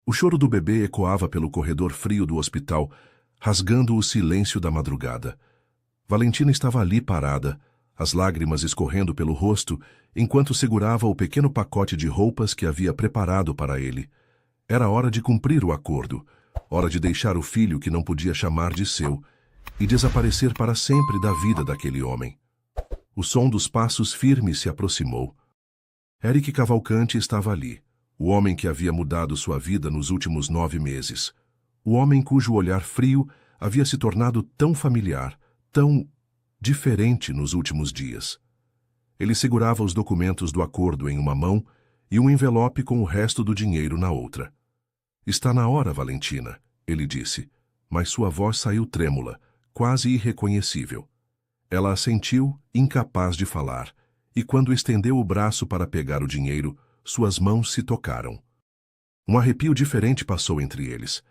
O choro do bebê ecoava pelo corredor frio do hospital, rasgando o silêncio da madrugada. Valentina estava ali parada, as lágrimas escorrendo pelo rosto, enquanto segurava o pequeno pacote de roupas que havia preparado para ele. Era hora de cumprir o acordo, hora de deixar o filho que não podia chamar de seu e desaparecer para sempre da vida daquele homem. O som dos passos firmes se aproximou. Eric Cavalcante estava ali, o homem que havia mudado sua vida nos últimos 9 meses. O homem cujo olhar frio havia se tornado tão familiar, tão diferente nos últimos dias. Ele segurava os documentos do acordo em uma mão e um envelope com o resto do dinheiro na outra. "Está na hora, Valentina", ele disse, mas sua voz saiu trêmula, quase irreconhecível. Ela assentiu, incapaz de falar, e quando estendeu o braço para pegar o dinheiro, suas mãos se tocaram. Um arrepio diferente passou entre eles.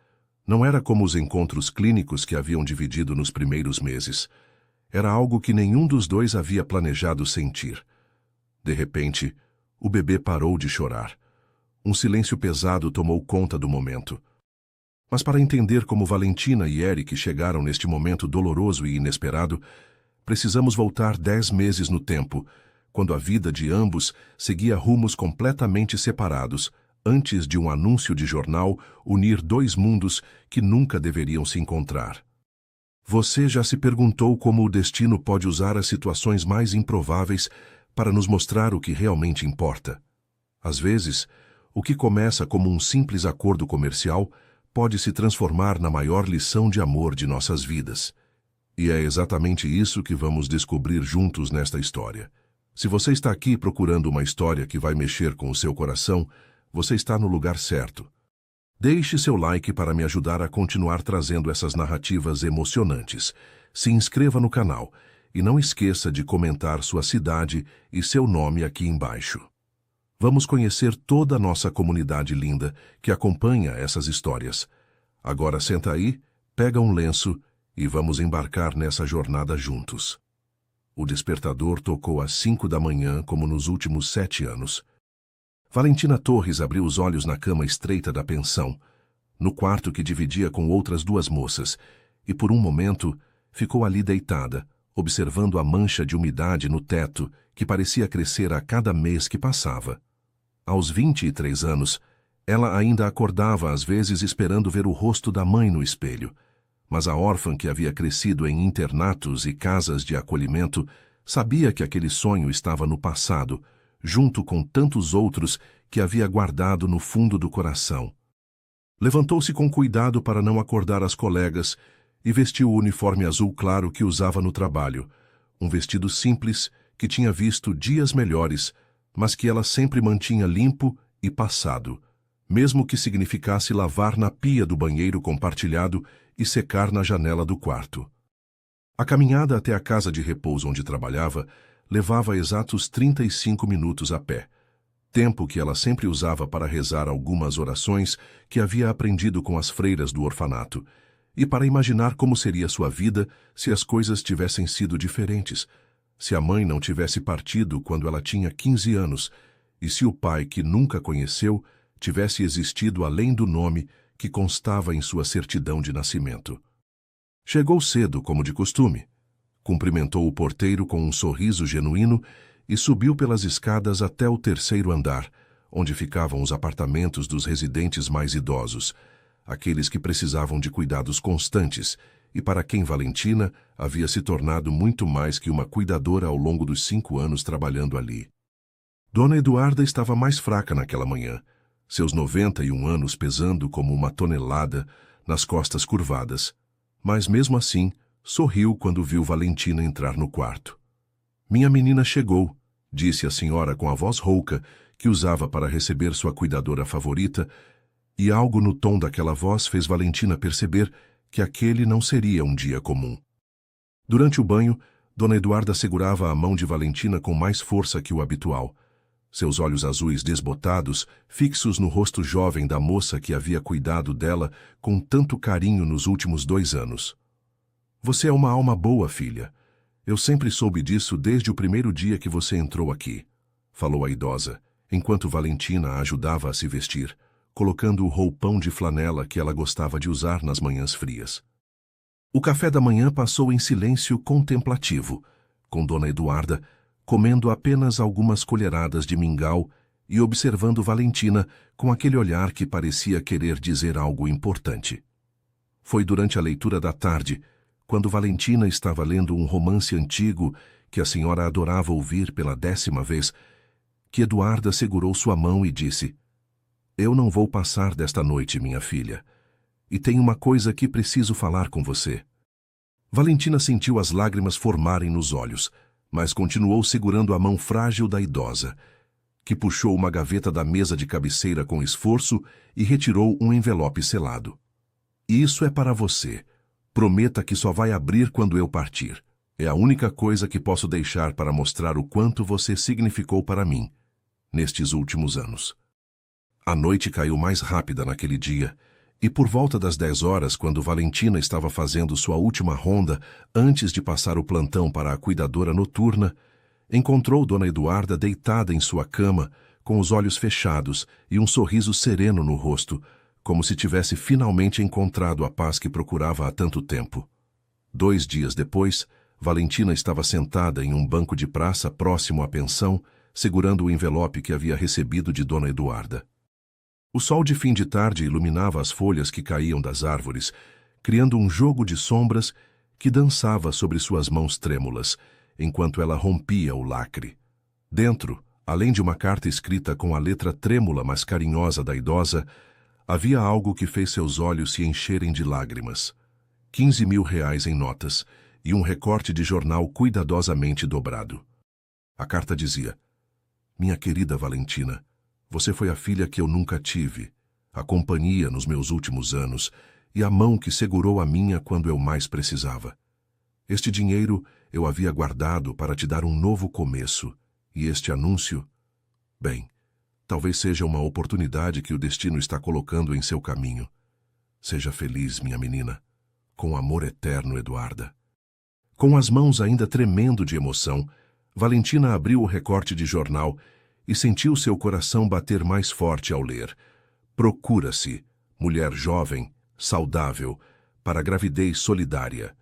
Não era como os encontros clínicos que haviam dividido nos primeiros meses. Era algo que nenhum dos dois havia planejado sentir. De repente, o bebê parou de chorar. Um silêncio pesado tomou conta do momento. Mas para entender como Valentina e Eric chegaram neste momento doloroso e inesperado, precisamos voltar 10 meses no tempo, quando a vida de ambos seguia rumos completamente separados, antes de um anúncio de jornal unir dois mundos que nunca deveriam se encontrar. Você já se perguntou como o destino pode usar as situações mais improváveis para nos mostrar o que realmente importa? Às vezes, o que começa como um simples acordo comercial pode se transformar na maior lição de amor de nossas vidas. E é exatamente isso que vamos descobrir juntos nesta história. Se você está aqui procurando uma história que vai mexer com o seu coração, você está no lugar certo. Deixe seu like para me ajudar a continuar trazendo essas narrativas emocionantes. Se inscreva no canal e não esqueça de comentar sua cidade e seu nome aqui embaixo. Vamos conhecer toda a nossa comunidade linda que acompanha essas histórias. Agora senta aí, pega um lenço e vamos embarcar nessa jornada juntos. O despertador tocou às 5 da manhã, como nos últimos 7 anos. Valentina Torres abriu os olhos na cama estreita da pensão, no quarto que dividia com outras 2 moças, e por um momento ficou ali deitada, observando a mancha de umidade no teto que parecia crescer a cada mês que passava. Aos 23 anos, ela ainda acordava às vezes esperando ver o rosto da mãe no espelho, mas a órfã que havia crescido em internatos e casas de acolhimento sabia que aquele sonho estava no passado, junto com tantos outros que havia guardado no fundo do coração. Levantou-se com cuidado para não acordar as colegas e vestiu o uniforme azul claro que usava no trabalho, um vestido simples que tinha visto dias melhores, mas que ela sempre mantinha limpo e passado, mesmo que significasse lavar na pia do banheiro compartilhado e secar na janela do quarto. A caminhada até a casa de repouso onde trabalhava levava exatos 35 minutos a pé, tempo que ela sempre usava para rezar algumas orações que havia aprendido com as freiras do orfanato, e para imaginar como seria sua vida se as coisas tivessem sido diferentes, se a mãe não tivesse partido quando ela tinha 15 anos, e se o pai, que nunca conheceu, tivesse existido além do nome que constava em sua certidão de nascimento. Chegou cedo, como de costume. Cumprimentou o porteiro com um sorriso genuíno e subiu pelas escadas até o 3º andar, onde ficavam os apartamentos dos residentes mais idosos, aqueles que precisavam de cuidados constantes e para quem Valentina havia se tornado muito mais que uma cuidadora ao longo dos 5 anos trabalhando ali. Dona Eduarda estava mais fraca naquela manhã, seus 91 anos pesando como uma tonelada nas costas curvadas, mas mesmo assim sorriu quando viu Valentina entrar no quarto. "Minha menina chegou", disse a senhora com a voz rouca que usava para receber sua cuidadora favorita, e algo no tom daquela voz fez Valentina perceber que aquele não seria um dia comum. Durante o banho, Dona Eduarda segurava a mão de Valentina com mais força que o habitual, seus olhos azuis desbotados, fixos no rosto jovem da moça que havia cuidado dela com tanto carinho nos últimos 2 anos. "Você é uma alma boa, filha. Eu sempre soube disso desde o primeiro dia que você entrou aqui", falou a idosa, enquanto Valentina a ajudava a se vestir, colocando o roupão de flanela que ela gostava de usar nas manhãs frias. O café da manhã passou em silêncio contemplativo, com Dona Eduarda comendo apenas algumas colheradas de mingau e observando Valentina com aquele olhar que parecia querer dizer algo importante. Foi durante a leitura da tarde, quando Valentina estava lendo um romance antigo que a senhora adorava ouvir pela 10ª vez, que Eduarda segurou sua mão e disse: "Eu não vou passar desta noite, minha filha, e tem uma coisa que preciso falar com você." Valentina sentiu as lágrimas formarem nos olhos, mas continuou segurando a mão frágil da idosa, que puxou uma gaveta da mesa de cabeceira com esforço e retirou um envelope selado. "Isso é para você. Prometa que só vai abrir quando eu partir. É a única coisa que posso deixar para mostrar o quanto você significou para mim nestes últimos anos." A noite caiu mais rápida naquele dia, e por volta das 10 horas, quando Valentina estava fazendo sua última ronda antes de passar o plantão para a cuidadora noturna, encontrou Dona Eduarda deitada em sua cama, com os olhos fechados e um sorriso sereno no rosto, como se tivesse finalmente encontrado a paz que procurava há tanto tempo. 2 dias depois, Valentina estava sentada em um banco de praça próximo à pensão, segurando o envelope que havia recebido de Dona Eduarda. O sol de fim de tarde iluminava as folhas que caíam das árvores, criando um jogo de sombras que dançava sobre suas mãos trêmulas, enquanto ela rompia o lacre. Dentro, além de uma carta escrita com a letra trêmula mas carinhosa da idosa, havia algo que fez seus olhos se encherem de lágrimas. 15.000 reais em notas e um recorte de jornal cuidadosamente dobrado. A carta dizia: "Minha querida Valentina, você foi a filha que eu nunca tive, a companhia nos meus últimos anos e a mão que segurou a minha quando eu mais precisava. Este dinheiro eu havia guardado para te dar um novo começo, e este anúncio, bem, talvez seja uma oportunidade que o destino está colocando em seu caminho. Seja feliz, minha menina. Com amor eterno, Eduarda." Com as mãos ainda tremendo de emoção, Valentina abriu o recorte de jornal e sentiu seu coração bater mais forte ao ler. "Procura-se, mulher jovem, saudável, para gravidez solidária,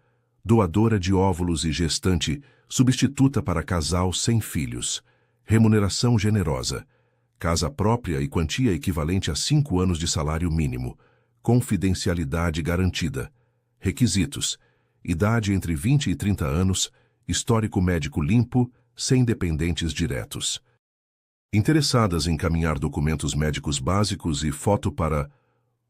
doadora de óvulos e gestante, substituta para casal sem filhos, remuneração generosa, casa própria e quantia equivalente a 5 anos de salário mínimo, confidencialidade garantida, requisitos, idade entre 20 e 30 anos, histórico médico limpo, sem dependentes diretos." Interessadas em encaminhar documentos médicos básicos e foto para...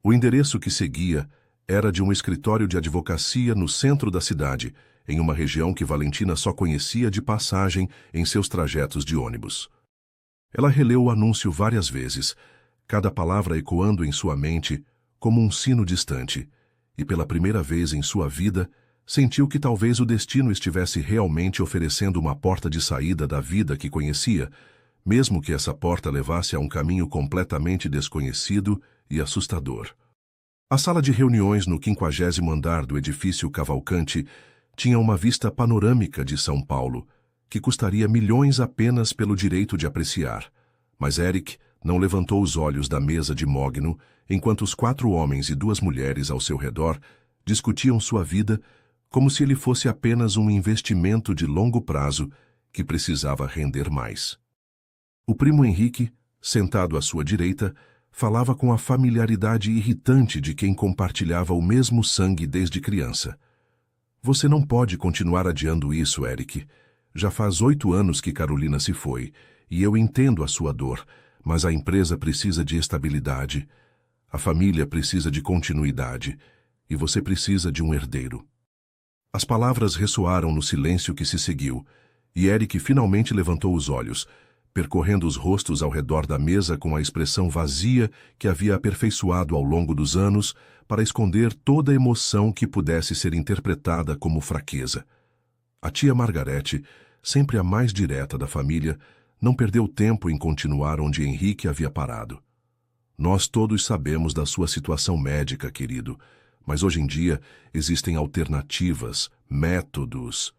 O endereço que seguia era de um escritório de advocacia no centro da cidade, em uma região que Valentina só conhecia de passagem em seus trajetos de ônibus. Ela releu o anúncio várias vezes, cada palavra ecoando em sua mente como um sino distante, e pela primeira vez em sua vida sentiu que talvez o destino estivesse realmente oferecendo uma porta de saída da vida que conhecia, mesmo que essa porta levasse a um caminho completamente desconhecido e assustador. A sala de reuniões no 50º andar do edifício Cavalcante tinha uma vista panorâmica de São Paulo, que custaria milhões apenas pelo direito de apreciar. Mas Eric não levantou os olhos da mesa de mogno enquanto os 4 homens e 2 mulheres ao seu redor discutiam sua vida como se ele fosse apenas um investimento de longo prazo que precisava render mais. O primo Henrique, sentado à sua direita, falava com a familiaridade irritante de quem compartilhava o mesmo sangue desde criança. "Você não pode continuar adiando isso, Eric. Já faz 8 anos que Carolina se foi, e eu entendo a sua dor, mas a empresa precisa de estabilidade, a família precisa de continuidade, e você precisa de um herdeiro." As palavras ressoaram no silêncio que se seguiu, e Eric finalmente levantou os olhos, percorrendo os rostos ao redor da mesa com a expressão vazia que havia aperfeiçoado ao longo dos anos para esconder toda emoção que pudesse ser interpretada como fraqueza. A tia Margarete, sempre a mais direta da família, não perdeu tempo em continuar onde Henrique havia parado. "Nós todos sabemos da sua situação médica, querido, mas hoje em dia existem alternativas, métodos.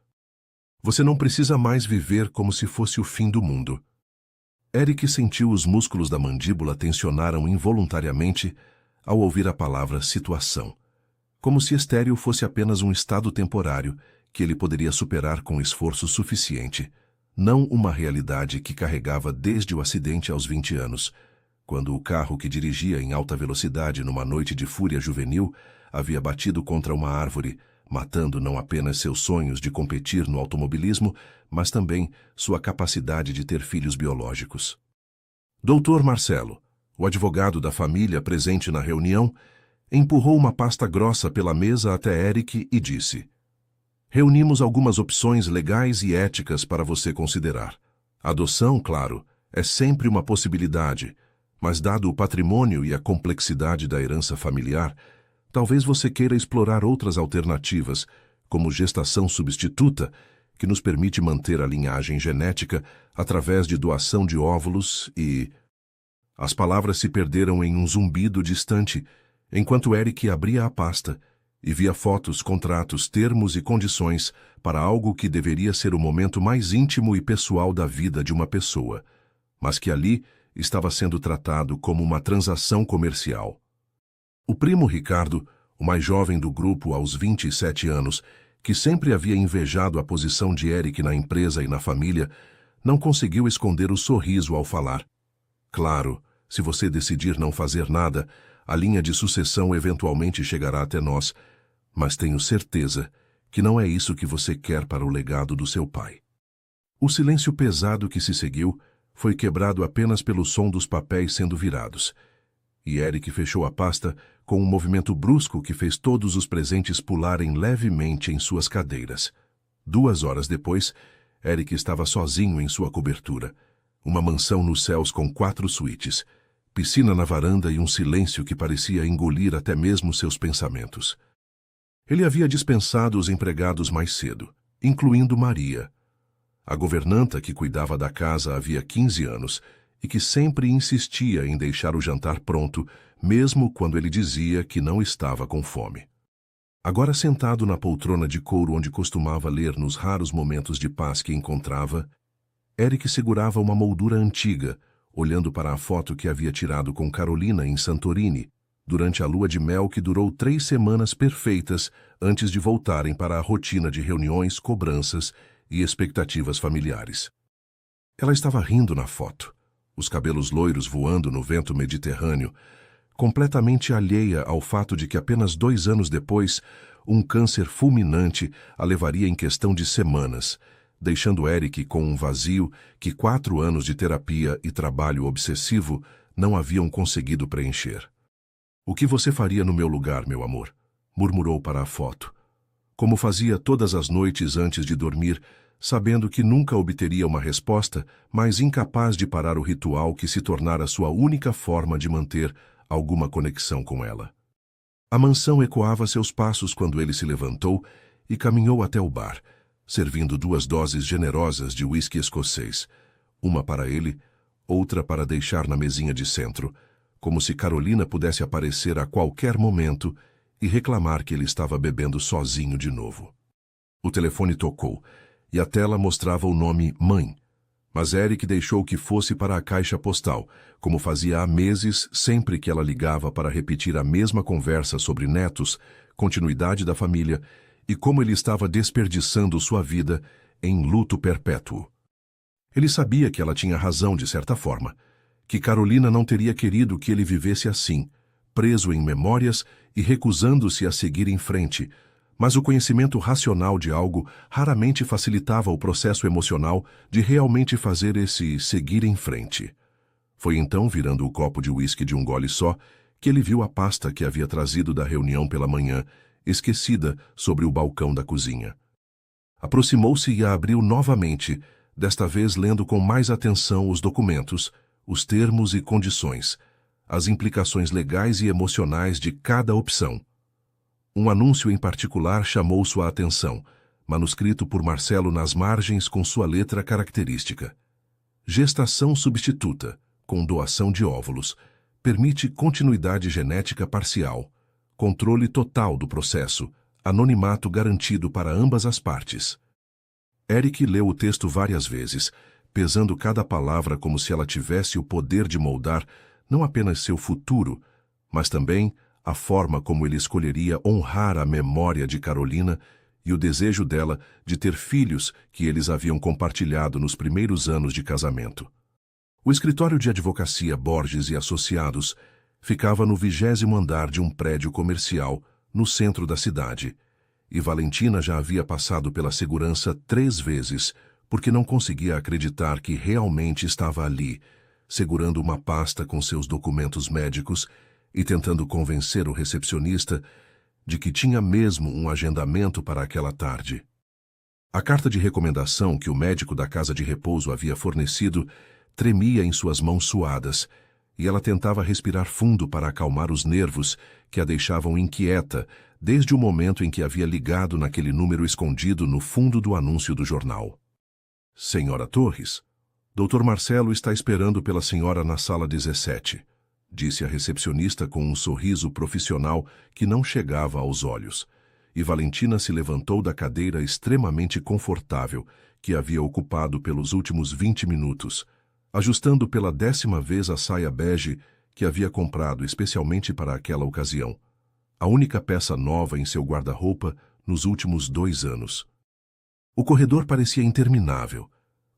Você não precisa mais viver como se fosse o fim do mundo." Eric sentiu os músculos da mandíbula tensionaram involuntariamente ao ouvir a palavra situação, como se estéril fosse apenas um estado temporário que ele poderia superar com esforço suficiente, não uma realidade que carregava desde o acidente aos 20 anos, quando o carro que dirigia em alta velocidade numa noite de fúria juvenil havia batido contra uma árvore, matando não apenas seus sonhos de competir no automobilismo, mas também sua capacidade de ter filhos biológicos. Dr. Marcelo, o advogado da família presente na reunião, empurrou uma pasta grossa pela mesa até Eric e disse: "Reunimos algumas opções legais e éticas para você considerar. Adoção, claro, é sempre uma possibilidade, mas dado o patrimônio e a complexidade da herança familiar, talvez você queira explorar outras alternativas, como gestação substituta, que nos permite manter a linhagem genética através de doação de óvulos e..." As palavras se perderam em um zumbido distante, enquanto Eric abria a pasta e via fotos, contratos, termos e condições para algo que deveria ser o momento mais íntimo e pessoal da vida de uma pessoa, mas que ali estava sendo tratado como uma transação comercial. O primo Ricardo, o mais jovem do grupo aos 27 anos, que sempre havia invejado a posição de Eric na empresa e na família, não conseguiu esconder o sorriso ao falar. "Claro, se você decidir não fazer nada, a linha de sucessão eventualmente chegará até nós, mas tenho certeza que não é isso que você quer para o legado do seu pai." O silêncio pesado que se seguiu foi quebrado apenas pelo som dos papéis sendo virados, e Eric fechou a pasta com um movimento brusco que fez todos os presentes pularem levemente em suas cadeiras. 2 horas depois, Eric estava sozinho em sua cobertura, uma mansão nos céus com 4 suítes, piscina na varanda e um silêncio que parecia engolir até mesmo seus pensamentos. Ele havia dispensado os empregados mais cedo, incluindo Maria, a governanta que cuidava da casa havia 15 anos e que sempre insistia em deixar o jantar pronto, mesmo quando ele dizia que não estava com fome. Agora sentado na poltrona de couro onde costumava ler nos raros momentos de paz que encontrava, Eric segurava uma moldura antiga, olhando para a foto que havia tirado com Carolina em Santorini, durante a lua de mel que durou 3 semanas perfeitas antes de voltarem para a rotina de reuniões, cobranças e expectativas familiares. Ela estava rindo na foto, os cabelos loiros voando no vento mediterrâneo, completamente alheia ao fato de que apenas 2 anos depois, um câncer fulminante a levaria em questão de semanas, deixando Eric com um vazio que 4 anos de terapia e trabalho obsessivo não haviam conseguido preencher. "O que você faria no meu lugar, meu amor?", murmurou para a foto. Como fazia todas as noites antes de dormir, sabendo que nunca obteria uma resposta, mas incapaz de parar o ritual que se tornara sua única forma de manter alguma conexão com ela. A mansão ecoava seus passos quando ele se levantou e caminhou até o bar, servindo 2 doses generosas de uísque escocês, uma para ele, outra para deixar na mesinha de centro, como se Carolina pudesse aparecer a qualquer momento e reclamar que ele estava bebendo sozinho de novo. O telefone tocou, e a tela mostrava o nome Mãe, mas Eric deixou que fosse para a caixa postal, como fazia há meses sempre que ela ligava para repetir a mesma conversa sobre netos, continuidade da família e como ele estava desperdiçando sua vida em luto perpétuo. Ele sabia que ela tinha razão de certa forma, que Carolina não teria querido que ele vivesse assim, preso em memórias e recusando-se a seguir em frente, mas o conhecimento racional de algo raramente facilitava o processo emocional de realmente fazer esse seguir em frente. Foi então, virando o copo de uísque de um gole só, que ele viu a pasta que havia trazido da reunião pela manhã, esquecida sobre o balcão da cozinha. Aproximou-se e a abriu novamente, desta vez lendo com mais atenção os documentos, os termos e condições, as implicações legais e emocionais de cada opção. Um anúncio em particular chamou sua atenção, manuscrito por Marcelo nas margens com sua letra característica. Gestação substituta, com doação de óvulos, permite continuidade genética parcial, controle total do processo, anonimato garantido para ambas as partes. Eric leu o texto várias vezes, pesando cada palavra como se ela tivesse o poder de moldar não apenas seu futuro, mas também a forma como ele escolheria honrar a memória de Carolina e o desejo dela de ter filhos que eles haviam compartilhado nos primeiros anos de casamento. O escritório de advocacia Borges e Associados ficava no 20º andar de um prédio comercial no centro da cidade, e Valentina já havia passado pela segurança 3 vezes, porque não conseguia acreditar que realmente estava ali, segurando uma pasta com seus documentos médicos e tentando convencer o recepcionista de que tinha mesmo um agendamento para aquela tarde. A carta de recomendação que o médico da casa de repouso havia fornecido tremia em suas mãos suadas, e ela tentava respirar fundo para acalmar os nervos que a deixavam inquieta desde o momento em que havia ligado naquele número escondido no fundo do anúncio do jornal. Senhora Torres, Dr. Marcelo está esperando pela senhora na sala 17, disse a recepcionista com um sorriso profissional que não chegava aos olhos, e Valentina se levantou da cadeira extremamente confortável que havia ocupado pelos últimos 20 minutos, ajustando pela 10ª vez a saia bege que havia comprado especialmente para aquela ocasião, a única peça nova em seu guarda-roupa nos últimos 2 anos. O corredor parecia interminável,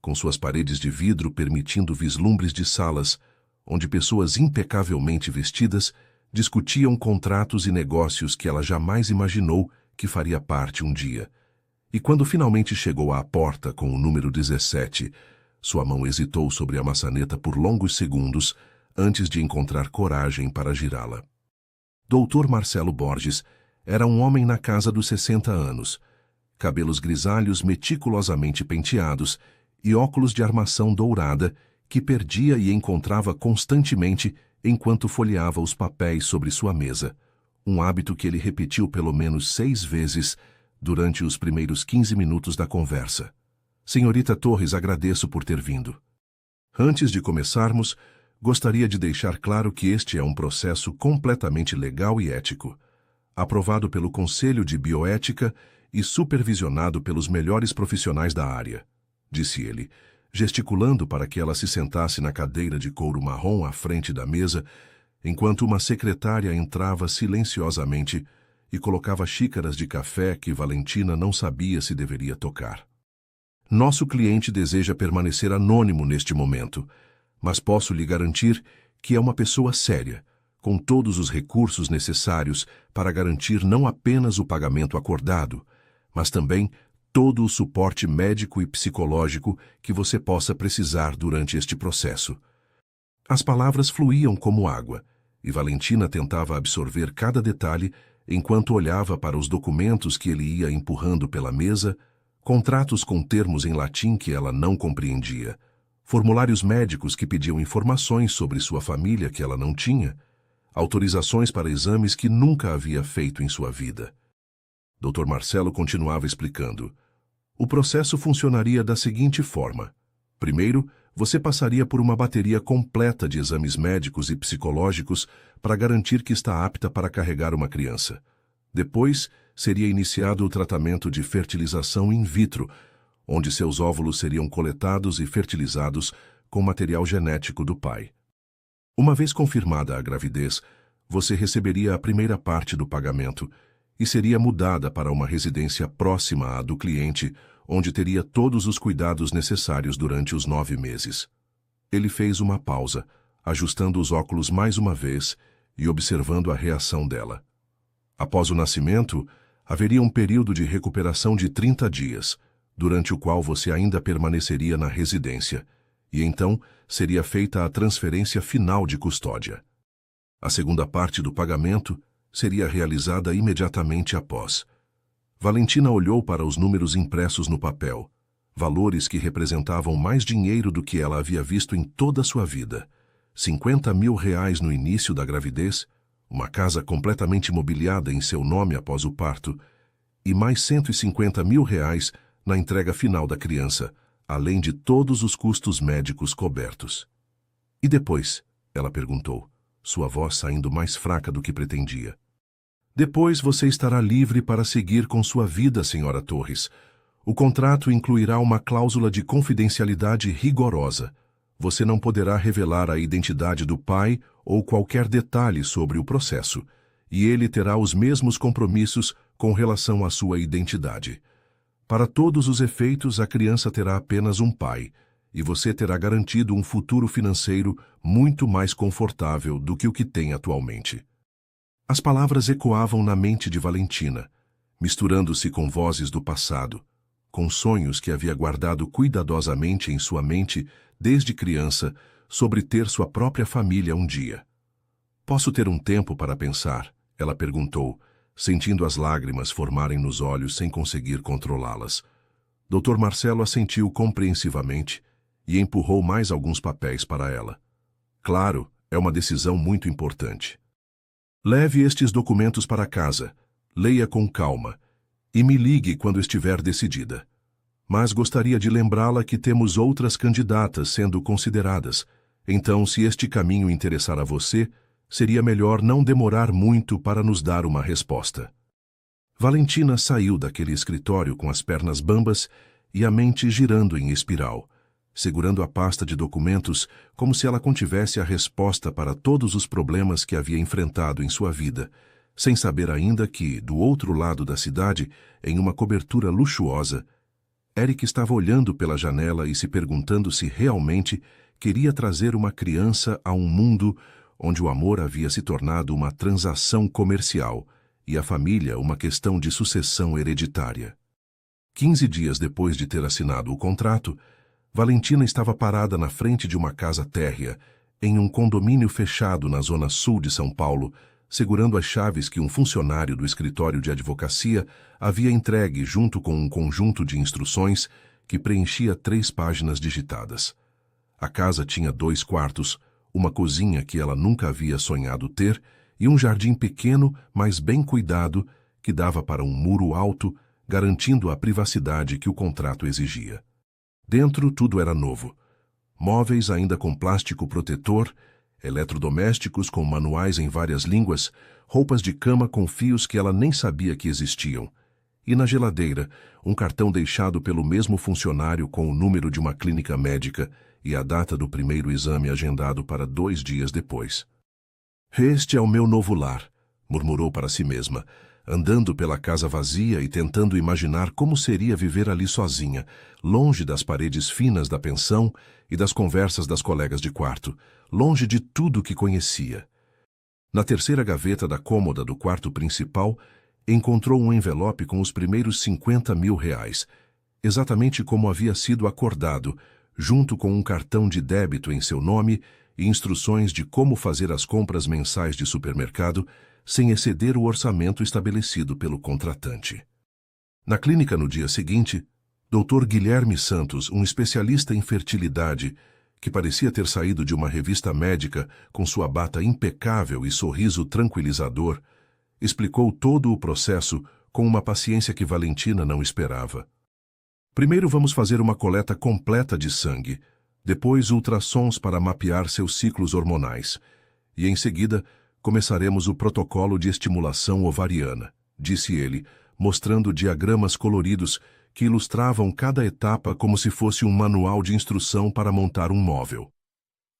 com suas paredes de vidro permitindo vislumbres de salas onde pessoas impecavelmente vestidas discutiam contratos e negócios que ela jamais imaginou que faria parte um dia. E quando finalmente chegou à porta com o número 17, sua mão hesitou sobre a maçaneta por longos segundos antes de encontrar coragem para girá-la. Dr. Marcelo Borges era um homem na casa dos 60 anos, cabelos grisalhos meticulosamente penteados e óculos de armação dourada que perdia e encontrava constantemente enquanto folheava os papéis sobre sua mesa, um hábito que ele repetiu pelo menos 6 vezes durante os primeiros 15 minutos da conversa. Senhorita Torres, agradeço por ter vindo. Antes de começarmos, gostaria de deixar claro que este é um processo completamente legal e ético, aprovado pelo Conselho de Bioética e supervisionado pelos melhores profissionais da área, disse ele, gesticulando para que ela se sentasse na cadeira de couro marrom à frente da mesa, enquanto uma secretária entrava silenciosamente e colocava xícaras de café que Valentina não sabia se deveria tocar. Nosso cliente deseja permanecer anônimo neste momento, mas posso lhe garantir que é uma pessoa séria, com todos os recursos necessários para garantir não apenas o pagamento acordado, mas também todo o suporte médico e psicológico que você possa precisar durante este processo. As palavras fluíam como água, e Valentina tentava absorver cada detalhe enquanto olhava para os documentos que ele ia empurrando pela mesa, contratos com termos em latim que ela não compreendia, formulários médicos que pediam informações sobre sua família que ela não tinha, autorizações para exames que nunca havia feito em sua vida. Dr. Marcelo continuava explicando. O processo funcionaria da seguinte forma. Primeiro, você passaria por uma bateria completa de exames médicos e psicológicos para garantir que está apta para carregar uma criança. Depois, seria iniciado o tratamento de fertilização in vitro, onde seus óvulos seriam coletados e fertilizados com material genético do pai. Uma vez confirmada a gravidez, você receberia a primeira parte do pagamento e seria mudada para uma residência próxima à do cliente, onde teria todos os cuidados necessários durante os 9 meses. Ele fez uma pausa, ajustando os óculos mais uma vez e observando a reação dela. Após o nascimento, haveria um período de recuperação de 30 dias, durante o qual você ainda permaneceria na residência, e então seria feita a transferência final de custódia. A segunda parte do pagamento seria realizada imediatamente após. Valentina olhou para os números impressos no papel, valores que representavam mais dinheiro do que ela havia visto em toda a sua vida. 50 mil reais no início da gravidez, uma casa completamente mobiliada em seu nome após o parto, e mais 150 mil reais na entrega final da criança, além de todos os custos médicos cobertos. E depois? Ela perguntou, sua voz saindo mais fraca do que pretendia. Depois você estará livre para seguir com sua vida, senhora Torres. O contrato incluirá uma cláusula de confidencialidade rigorosa. Você não poderá revelar a identidade do pai ou qualquer detalhe sobre o processo, e ele terá os mesmos compromissos com relação à sua identidade. Para todos os efeitos, a criança terá apenas um pai, e você terá garantido um futuro financeiro muito mais confortável do que o que tem atualmente. As palavras ecoavam na mente de Valentina, misturando-se com vozes do passado, com sonhos que havia guardado cuidadosamente em sua mente desde criança sobre ter sua própria família um dia. Posso ter um tempo para pensar? Ela perguntou, sentindo as lágrimas formarem nos olhos sem conseguir controlá-las. Dr. Marcelo assentiu compreensivamente e empurrou mais alguns papéis para ela. Claro, é uma decisão muito importante. Leve estes documentos para casa, leia com calma e me ligue quando estiver decidida. Mas gostaria de lembrá-la que temos outras candidatas sendo consideradas, então se este caminho interessar a você, seria melhor não demorar muito para nos dar uma resposta. Valentina saiu daquele escritório com as pernas bambas e a mente girando em espiral, segurando a pasta de documentos como se ela contivesse a resposta para todos os problemas que havia enfrentado em sua vida, sem saber ainda que, do outro lado da cidade, em uma cobertura luxuosa, Eric estava olhando pela janela e se perguntando se realmente queria trazer uma criança a um mundo onde o amor havia se tornado uma transação comercial e a família uma questão de sucessão hereditária. 15 dias depois de ter assinado o contrato, Valentina estava parada na frente de uma casa térrea, em um condomínio fechado na zona sul de São Paulo, segurando as chaves que um funcionário do escritório de advocacia havia entregue junto com um conjunto de instruções que preenchia 3 páginas digitadas. A casa tinha 2 quartos, uma cozinha que ela nunca havia sonhado ter e um jardim pequeno, mas bem cuidado, que dava para um muro alto, garantindo a privacidade que o contrato exigia. Dentro tudo era novo. Móveis ainda com plástico protetor, eletrodomésticos com manuais em várias línguas, roupas de cama com fios que ela nem sabia que existiam. E na geladeira, um cartão deixado pelo mesmo funcionário com o número de uma clínica médica e a data do primeiro exame agendado para 2 dias depois. "Este é o meu novo lar", murmurou para si mesma, andando pela casa vazia e tentando imaginar como seria viver ali sozinha, longe das paredes finas da pensão e das conversas das colegas de quarto, longe de tudo que conhecia. Na terceira gaveta da cômoda do quarto principal, encontrou um envelope com os primeiros 50 mil reais, exatamente como havia sido acordado, junto com um cartão de débito em seu nome e instruções de como fazer as compras mensais de supermercado sem exceder o orçamento estabelecido pelo contratante. Na clínica no dia seguinte, Dr. Guilherme Santos, um especialista em fertilidade, que parecia ter saído de uma revista médica com sua bata impecável e sorriso tranquilizador, explicou todo o processo com uma paciência que Valentina não esperava. "Primeiro vamos fazer uma coleta completa de sangue, depois ultrassons para mapear seus ciclos hormonais, e em seguida começaremos o protocolo de estimulação ovariana", disse ele, mostrando diagramas coloridos que ilustravam cada etapa como se fosse um manual de instrução para montar um móvel.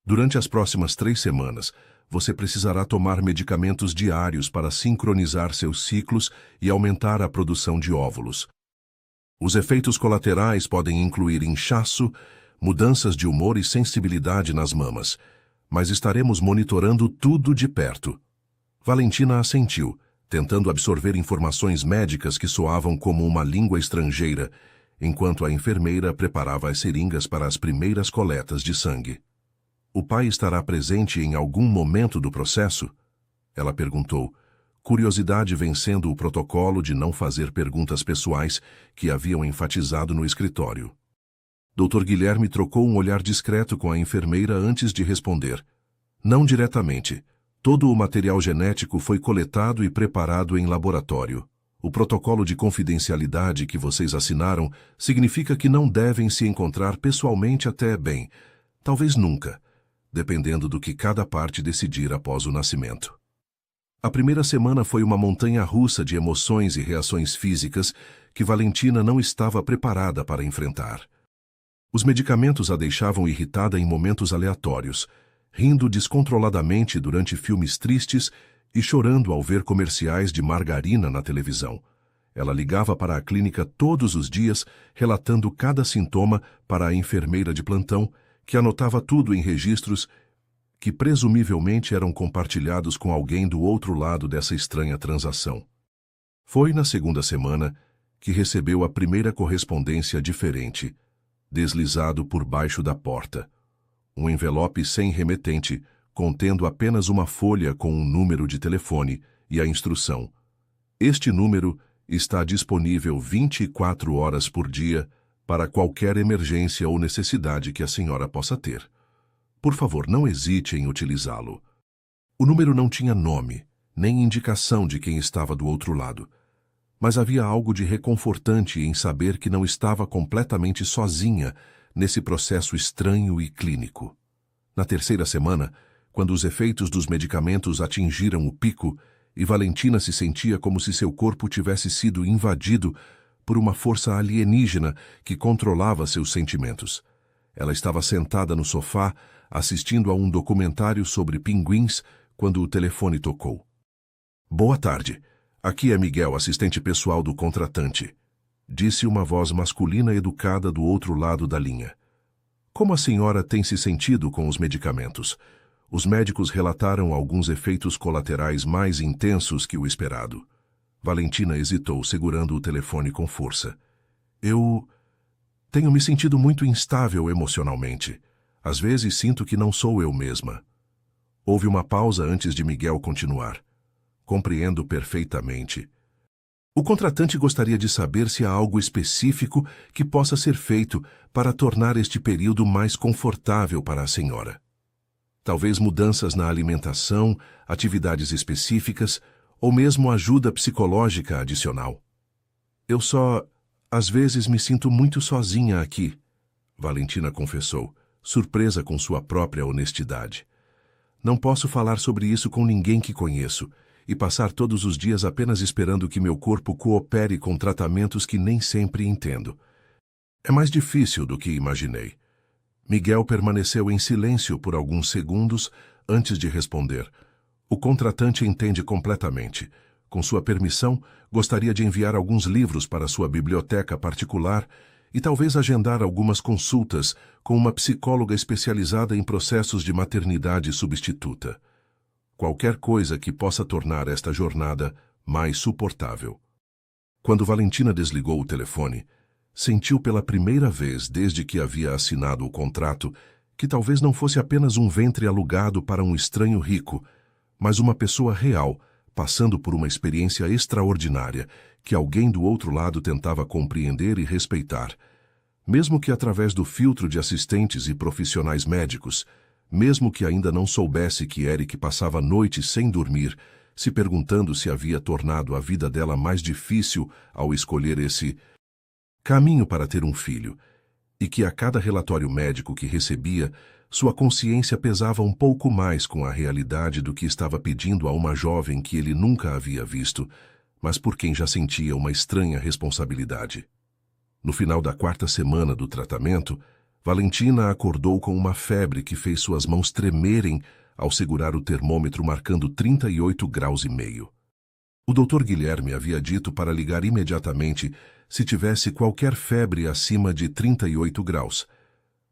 "Durante as próximas 3 semanas, você precisará tomar medicamentos diários para sincronizar seus ciclos e aumentar a produção de óvulos. Os efeitos colaterais podem incluir inchaço, mudanças de humor e sensibilidade nas mamas, mas estaremos monitorando tudo de perto." Valentina assentiu, tentando absorver informações médicas que soavam como uma língua estrangeira, enquanto a enfermeira preparava as seringas para as primeiras coletas de sangue. "O pai estará presente em algum momento do processo?" ela perguntou, curiosidade vencendo o protocolo de não fazer perguntas pessoais que haviam enfatizado no escritório. Dr. Guilherme trocou um olhar discreto com a enfermeira antes de responder. "Não diretamente. Todo o material genético foi coletado e preparado em laboratório. O protocolo de confidencialidade que vocês assinaram significa que não devem se encontrar pessoalmente até, bem, talvez nunca, dependendo do que cada parte decidir após o nascimento." A primeira semana foi uma montanha-russa de emoções e reações físicas que Valentina não estava preparada para enfrentar. Os medicamentos a deixavam irritada em momentos aleatórios, rindo descontroladamente durante filmes tristes e chorando ao ver comerciais de margarina na televisão. Ela ligava para a clínica todos os dias, relatando cada sintoma para a enfermeira de plantão, que anotava tudo em registros que presumivelmente eram compartilhados com alguém do outro lado dessa estranha transação. Foi na segunda semana que recebeu a primeira correspondência diferente, deslizado por baixo da porta. Um envelope sem remetente, contendo apenas uma folha com um número de telefone e a instrução: este número está disponível 24 horas por dia para qualquer emergência ou necessidade que a senhora possa ter. Por favor, não hesite em utilizá-lo. O número não tinha nome, nem indicação de quem estava do outro lado, mas havia algo de reconfortante em saber que não estava completamente sozinha nesse processo estranho e clínico. Na terceira semana, quando os efeitos dos medicamentos atingiram o pico e Valentina se sentia como se seu corpo tivesse sido invadido por uma força alienígena que controlava seus sentimentos. Ela estava sentada no sofá, assistindo a um documentário sobre pinguins, quando o telefone tocou. Boa tarde. Aqui é Miguel, assistente pessoal do contratante, disse uma voz masculina educada do outro lado da linha. Como a senhora tem se sentido com os medicamentos? Os médicos relataram alguns efeitos colaterais mais intensos que o esperado. Valentina hesitou, segurando o telefone com força. Eu tenho me sentido muito instável emocionalmente. Às vezes sinto que não sou eu mesma. Houve uma pausa antes de Miguel continuar. Compreendo perfeitamente. O contratante gostaria de saber se há algo específico que possa ser feito para tornar este período mais confortável para a senhora. Talvez mudanças na alimentação, atividades específicas ou mesmo ajuda psicológica adicional. Eu só, às vezes, me sinto muito sozinha aqui, Valentina confessou, surpresa com sua própria honestidade. Não posso falar sobre isso com ninguém que conheço e passar todos os dias apenas esperando que meu corpo coopere com tratamentos que nem sempre entendo. É mais difícil do que imaginei. Miguel permaneceu em silêncio por alguns segundos antes de responder. O contratante entende completamente. Com sua permissão, gostaria de enviar alguns livros para sua biblioteca particular e talvez agendar algumas consultas com uma psicóloga especializada em processos de maternidade substituta. Qualquer coisa que possa tornar esta jornada mais suportável. Quando Valentina desligou o telefone, sentiu pela primeira vez desde que havia assinado o contrato que talvez não fosse apenas um ventre alugado para um estranho rico, mas uma pessoa real, passando por uma experiência extraordinária que alguém do outro lado tentava compreender e respeitar, mesmo que através do filtro de assistentes e profissionais médicos, mesmo que ainda não soubesse que Eric passava noites sem dormir, se perguntando se havia tornado a vida dela mais difícil ao escolher esse caminho para ter um filho, e que a cada relatório médico que recebia, sua consciência pesava um pouco mais com a realidade do que estava pedindo a uma jovem que ele nunca havia visto, mas por quem já sentia uma estranha responsabilidade. No final da quarta semana do tratamento, Valentina acordou com uma febre que fez suas mãos tremerem ao segurar o termômetro marcando 38,5 graus. O Dr. Guilherme havia dito para ligar imediatamente se tivesse qualquer febre acima de 38 graus.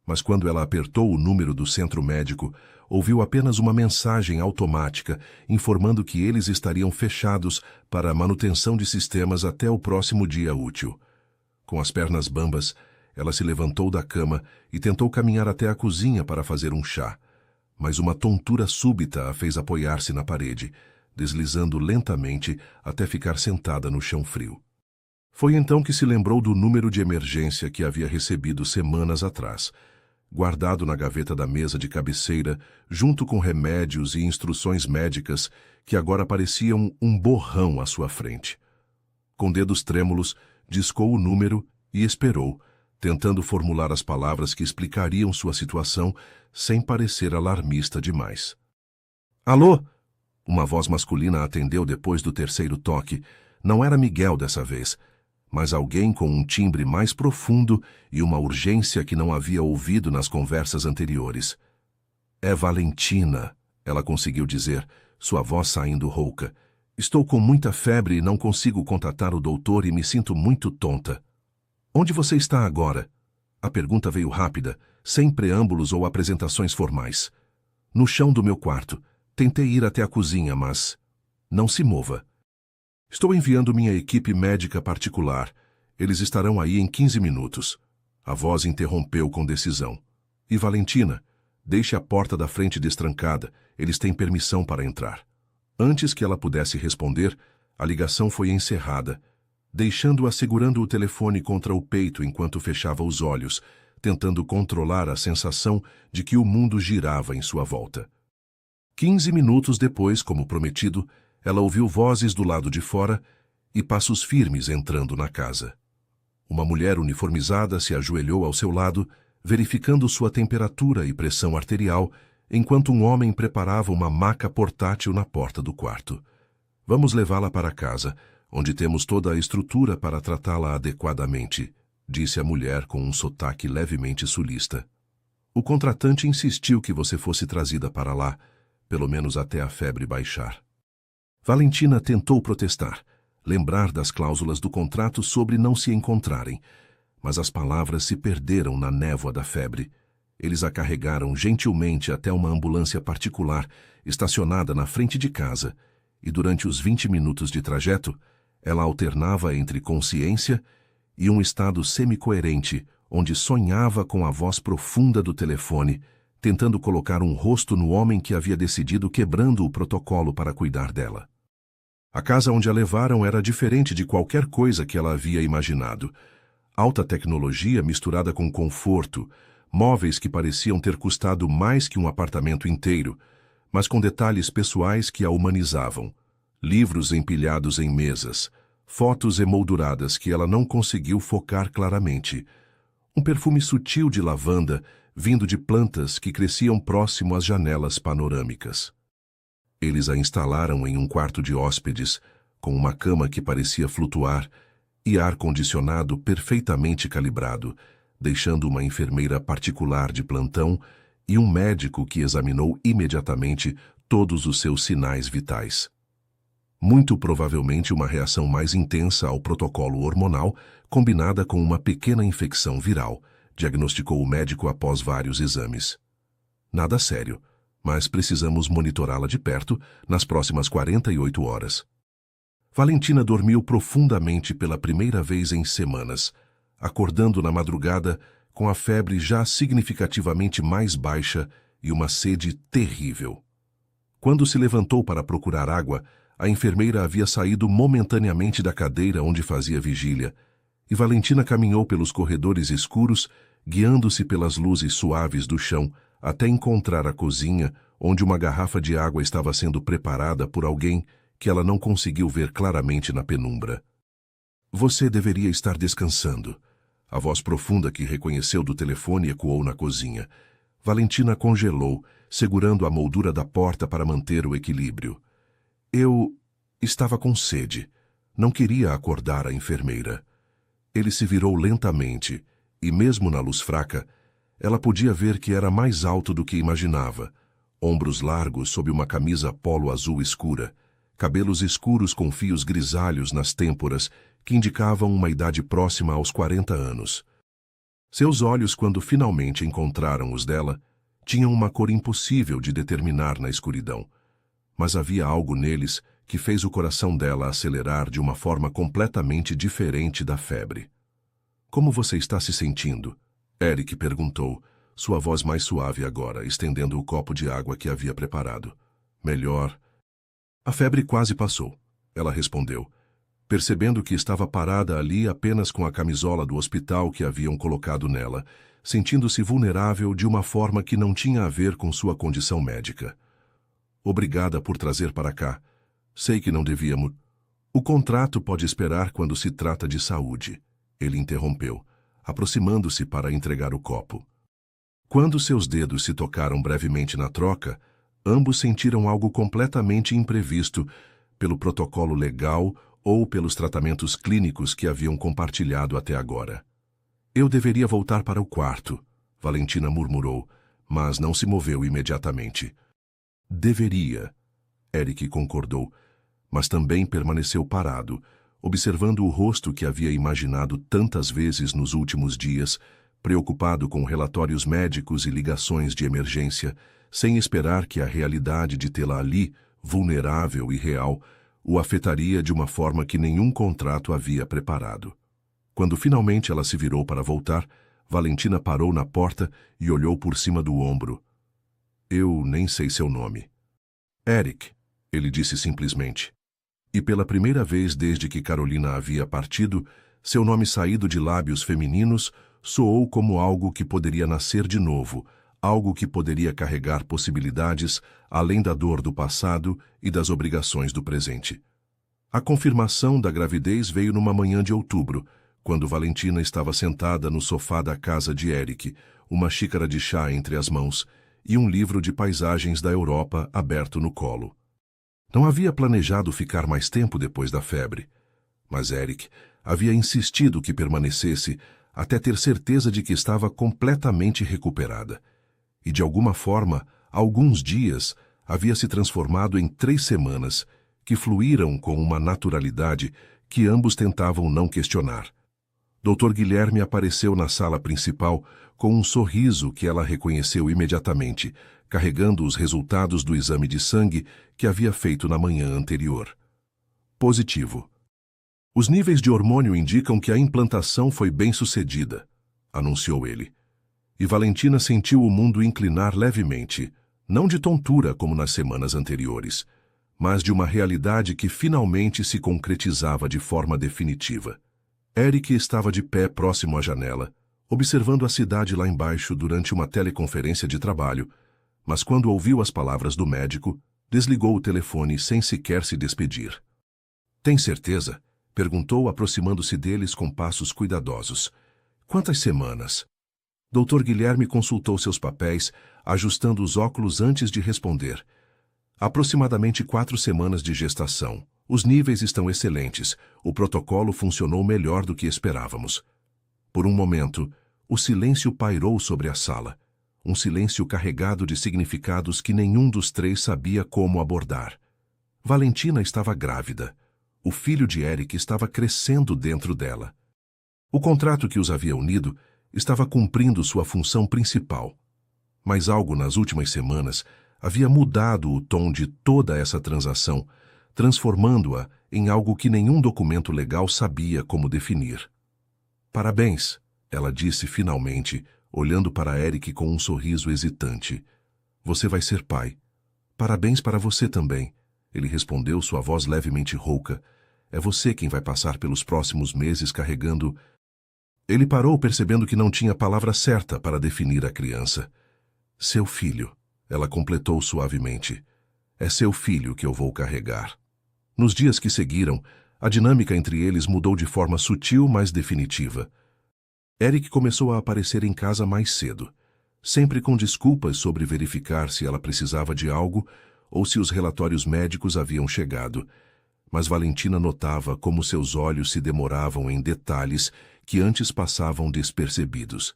Mas quando ela apertou o número do centro médico, ouviu apenas uma mensagem automática informando que eles estariam fechados para a manutenção de sistemas até o próximo dia útil. Com as pernas bambas, ela se levantou da cama e tentou caminhar até a cozinha para fazer um chá, mas uma tontura súbita a fez apoiar-se na parede, deslizando lentamente até ficar sentada no chão frio. Foi então que se lembrou do número de emergência que havia recebido semanas atrás, guardado na gaveta da mesa de cabeceira, junto com remédios e instruções médicas que agora pareciam um borrão à sua frente. Com dedos trêmulos, discou o número e esperou, tentando formular as palavras que explicariam sua situação sem parecer alarmista demais. Alô? Uma voz masculina atendeu depois do terceiro toque. Não era Miguel dessa vez, mas alguém com um timbre mais profundo e uma urgência que não havia ouvido nas conversas anteriores. É Valentina, ela conseguiu dizer, sua voz saindo rouca. Estou com muita febre e não consigo contatar o doutor e me sinto muito tonta. Onde você está agora? A pergunta veio rápida, sem preâmbulos ou apresentações formais. No chão do meu quarto. Tentei ir até a cozinha, mas... Não se mova. Estou enviando minha equipe médica particular. Eles estarão aí em 15 minutos. A voz interrompeu com decisão. E Valentina, deixe a porta da frente destrancada. Eles têm permissão para entrar. Antes que ela pudesse responder, a ligação foi encerrada, deixando-a segurando o telefone contra o peito enquanto fechava os olhos, tentando controlar a sensação de que o mundo girava em sua volta. 15 minutos depois, como prometido, ela ouviu vozes do lado de fora e passos firmes entrando na casa. Uma mulher uniformizada se ajoelhou ao seu lado, verificando sua temperatura e pressão arterial, enquanto um homem preparava uma maca portátil na porta do quarto. Vamos levá-la para casa, onde temos toda a estrutura para tratá-la adequadamente, disse a mulher com um sotaque levemente sulista. O contratante insistiu que você fosse trazida para lá, pelo menos até a febre baixar. Valentina tentou protestar, lembrar das cláusulas do contrato sobre não se encontrarem, mas as palavras se perderam na névoa da febre. Eles a carregaram gentilmente até uma ambulância particular estacionada na frente de casa, e durante os 20 minutos de trajeto, ela alternava entre consciência e um estado semicoerente, onde sonhava com a voz profunda do telefone, tentando colocar um rosto no homem que havia decidido quebrando o protocolo para cuidar dela. A casa onde a levaram era diferente de qualquer coisa que ela havia imaginado. Alta tecnologia misturada com conforto, móveis que pareciam ter custado mais que um apartamento inteiro, mas com detalhes pessoais que a humanizavam. Livros empilhados em mesas, fotos emolduradas que ela não conseguiu focar claramente. Um perfume sutil de lavanda vindo de plantas que cresciam próximo às janelas panorâmicas. Eles a instalaram em um quarto de hóspedes, com uma cama que parecia flutuar e ar-condicionado perfeitamente calibrado, deixando uma enfermeira particular de plantão e um médico que examinou imediatamente todos os seus sinais vitais. Muito provavelmente uma reação mais intensa ao protocolo hormonal, combinada com uma pequena infecção viral, diagnosticou o médico após vários exames. Nada sério, mas precisamos monitorá-la de perto nas próximas 48 horas. Valentina dormiu profundamente pela primeira vez em semanas, acordando na madrugada com a febre já significativamente mais baixa e uma sede terrível. Quando se levantou para procurar água, a enfermeira havia saído momentaneamente da cadeira onde fazia vigília, e Valentina caminhou pelos corredores escuros, guiando-se pelas luzes suaves do chão, até encontrar a cozinha, onde uma garrafa de água estava sendo preparada por alguém que ela não conseguiu ver claramente na penumbra. Você deveria estar descansando. A voz profunda que reconheceu do telefone ecoou na cozinha. Valentina congelou, segurando a moldura da porta para manter o equilíbrio. Eu estava com sede. Não queria acordar a enfermeira. Ele se virou lentamente, e mesmo na luz fraca, ela podia ver que era mais alto do que imaginava. Ombros largos sob uma camisa polo azul escura, cabelos escuros com fios grisalhos nas têmporas que indicavam uma idade próxima aos 40 anos. Seus olhos, quando finalmente encontraram os dela, tinham uma cor impossível de determinar na escuridão. Mas havia algo neles que fez o coração dela acelerar de uma forma completamente diferente da febre. Como você está se sentindo? Eric perguntou, sua voz mais suave agora, estendendo o copo de água que havia preparado. Melhor. A febre quase passou, ela respondeu, percebendo que estava parada ali apenas com a camisola do hospital que haviam colocado nela, sentindo-se vulnerável de uma forma que não tinha a ver com sua condição médica. Obrigada por trazer para cá. Sei que não devíamos. O contrato pode esperar quando se trata de saúde. Ele interrompeu, aproximando-se para entregar o copo. Quando seus dedos se tocaram brevemente na troca, Ambos sentiram algo completamente imprevisto, pelo protocolo legal ou pelos tratamentos clínicos que haviam compartilhado até agora. Eu deveria voltar para o quarto, Valentina murmurou, mas não se moveu imediatamente. Deveria, Eric concordou, mas também permaneceu parado, observando o rosto que havia imaginado tantas vezes nos últimos dias, preocupado com relatórios médicos e ligações de emergência, sem esperar que a realidade de tê-la ali, vulnerável e real, o afetaria de uma forma que nenhum contrato havia preparado. Quando finalmente ela se virou para voltar, Valentina parou na porta e olhou por cima do ombro. Eu nem sei seu nome. Eric, ele disse simplesmente. E pela primeira vez desde que Carolina havia partido, seu nome saído de lábios femininos soou como algo que poderia nascer de novo, algo que poderia carregar possibilidades além da dor do passado e das obrigações do presente. A confirmação da gravidez veio numa manhã de outubro, quando Valentina estava sentada no sofá da casa de Eric, uma xícara de chá entre as mãos e um livro de paisagens da Europa aberto no colo. Não havia planejado ficar mais tempo depois da febre, mas Eric havia insistido que permanecesse até ter certeza de que estava completamente recuperada. E de alguma forma, alguns dias havia se transformado em 3 semanas, que fluíram com uma naturalidade que ambos tentavam não questionar. Dr. Guilherme apareceu na sala principal com um sorriso que ela reconheceu imediatamente, carregando os resultados do exame de sangue que havia feito na manhã anterior. Positivo. Os níveis de hormônio indicam que a implantação foi bem-sucedida, anunciou ele. E Valentina sentiu o mundo inclinar levemente, não de tontura como nas semanas anteriores, mas de uma realidade que finalmente se concretizava de forma definitiva. Eric estava de pé próximo à janela, observando a cidade lá embaixo durante uma teleconferência de trabalho, mas quando ouviu as palavras do médico, desligou o telefone sem sequer se despedir. Tem certeza? Perguntou, aproximando-se deles com passos cuidadosos. Quantas semanas? Dr. Guilherme consultou seus papéis, ajustando os óculos antes de responder. Aproximadamente 4 semanas de gestação. Os níveis estão excelentes. O protocolo funcionou melhor do que esperávamos. Por um momento, o silêncio pairou sobre a sala. Um silêncio carregado de significados que nenhum dos 3 sabia como abordar. Valentina estava grávida. O filho de Eric estava crescendo dentro dela. O contrato que os havia unido estava cumprindo sua função principal. Mas algo nas últimas semanas havia mudado o tom de toda essa transação, transformando-a em algo que nenhum documento legal sabia como definir. Parabéns, ela disse finalmente, olhando para Eric com um sorriso hesitante. Você vai ser pai. Parabéns para você também, ele respondeu, sua voz levemente rouca. É você quem vai passar pelos próximos meses carregando... Ele parou, percebendo que não tinha a palavra certa para definir a criança. Seu filho, ela completou suavemente. É seu filho que eu vou carregar. Nos dias que seguiram, a dinâmica entre eles mudou de forma sutil, mas definitiva. Eric começou a aparecer em casa mais cedo, sempre com desculpas sobre verificar se ela precisava de algo ou se os relatórios médicos haviam chegado. Mas Valentina notava como seus olhos se demoravam em detalhes que antes passavam despercebidos.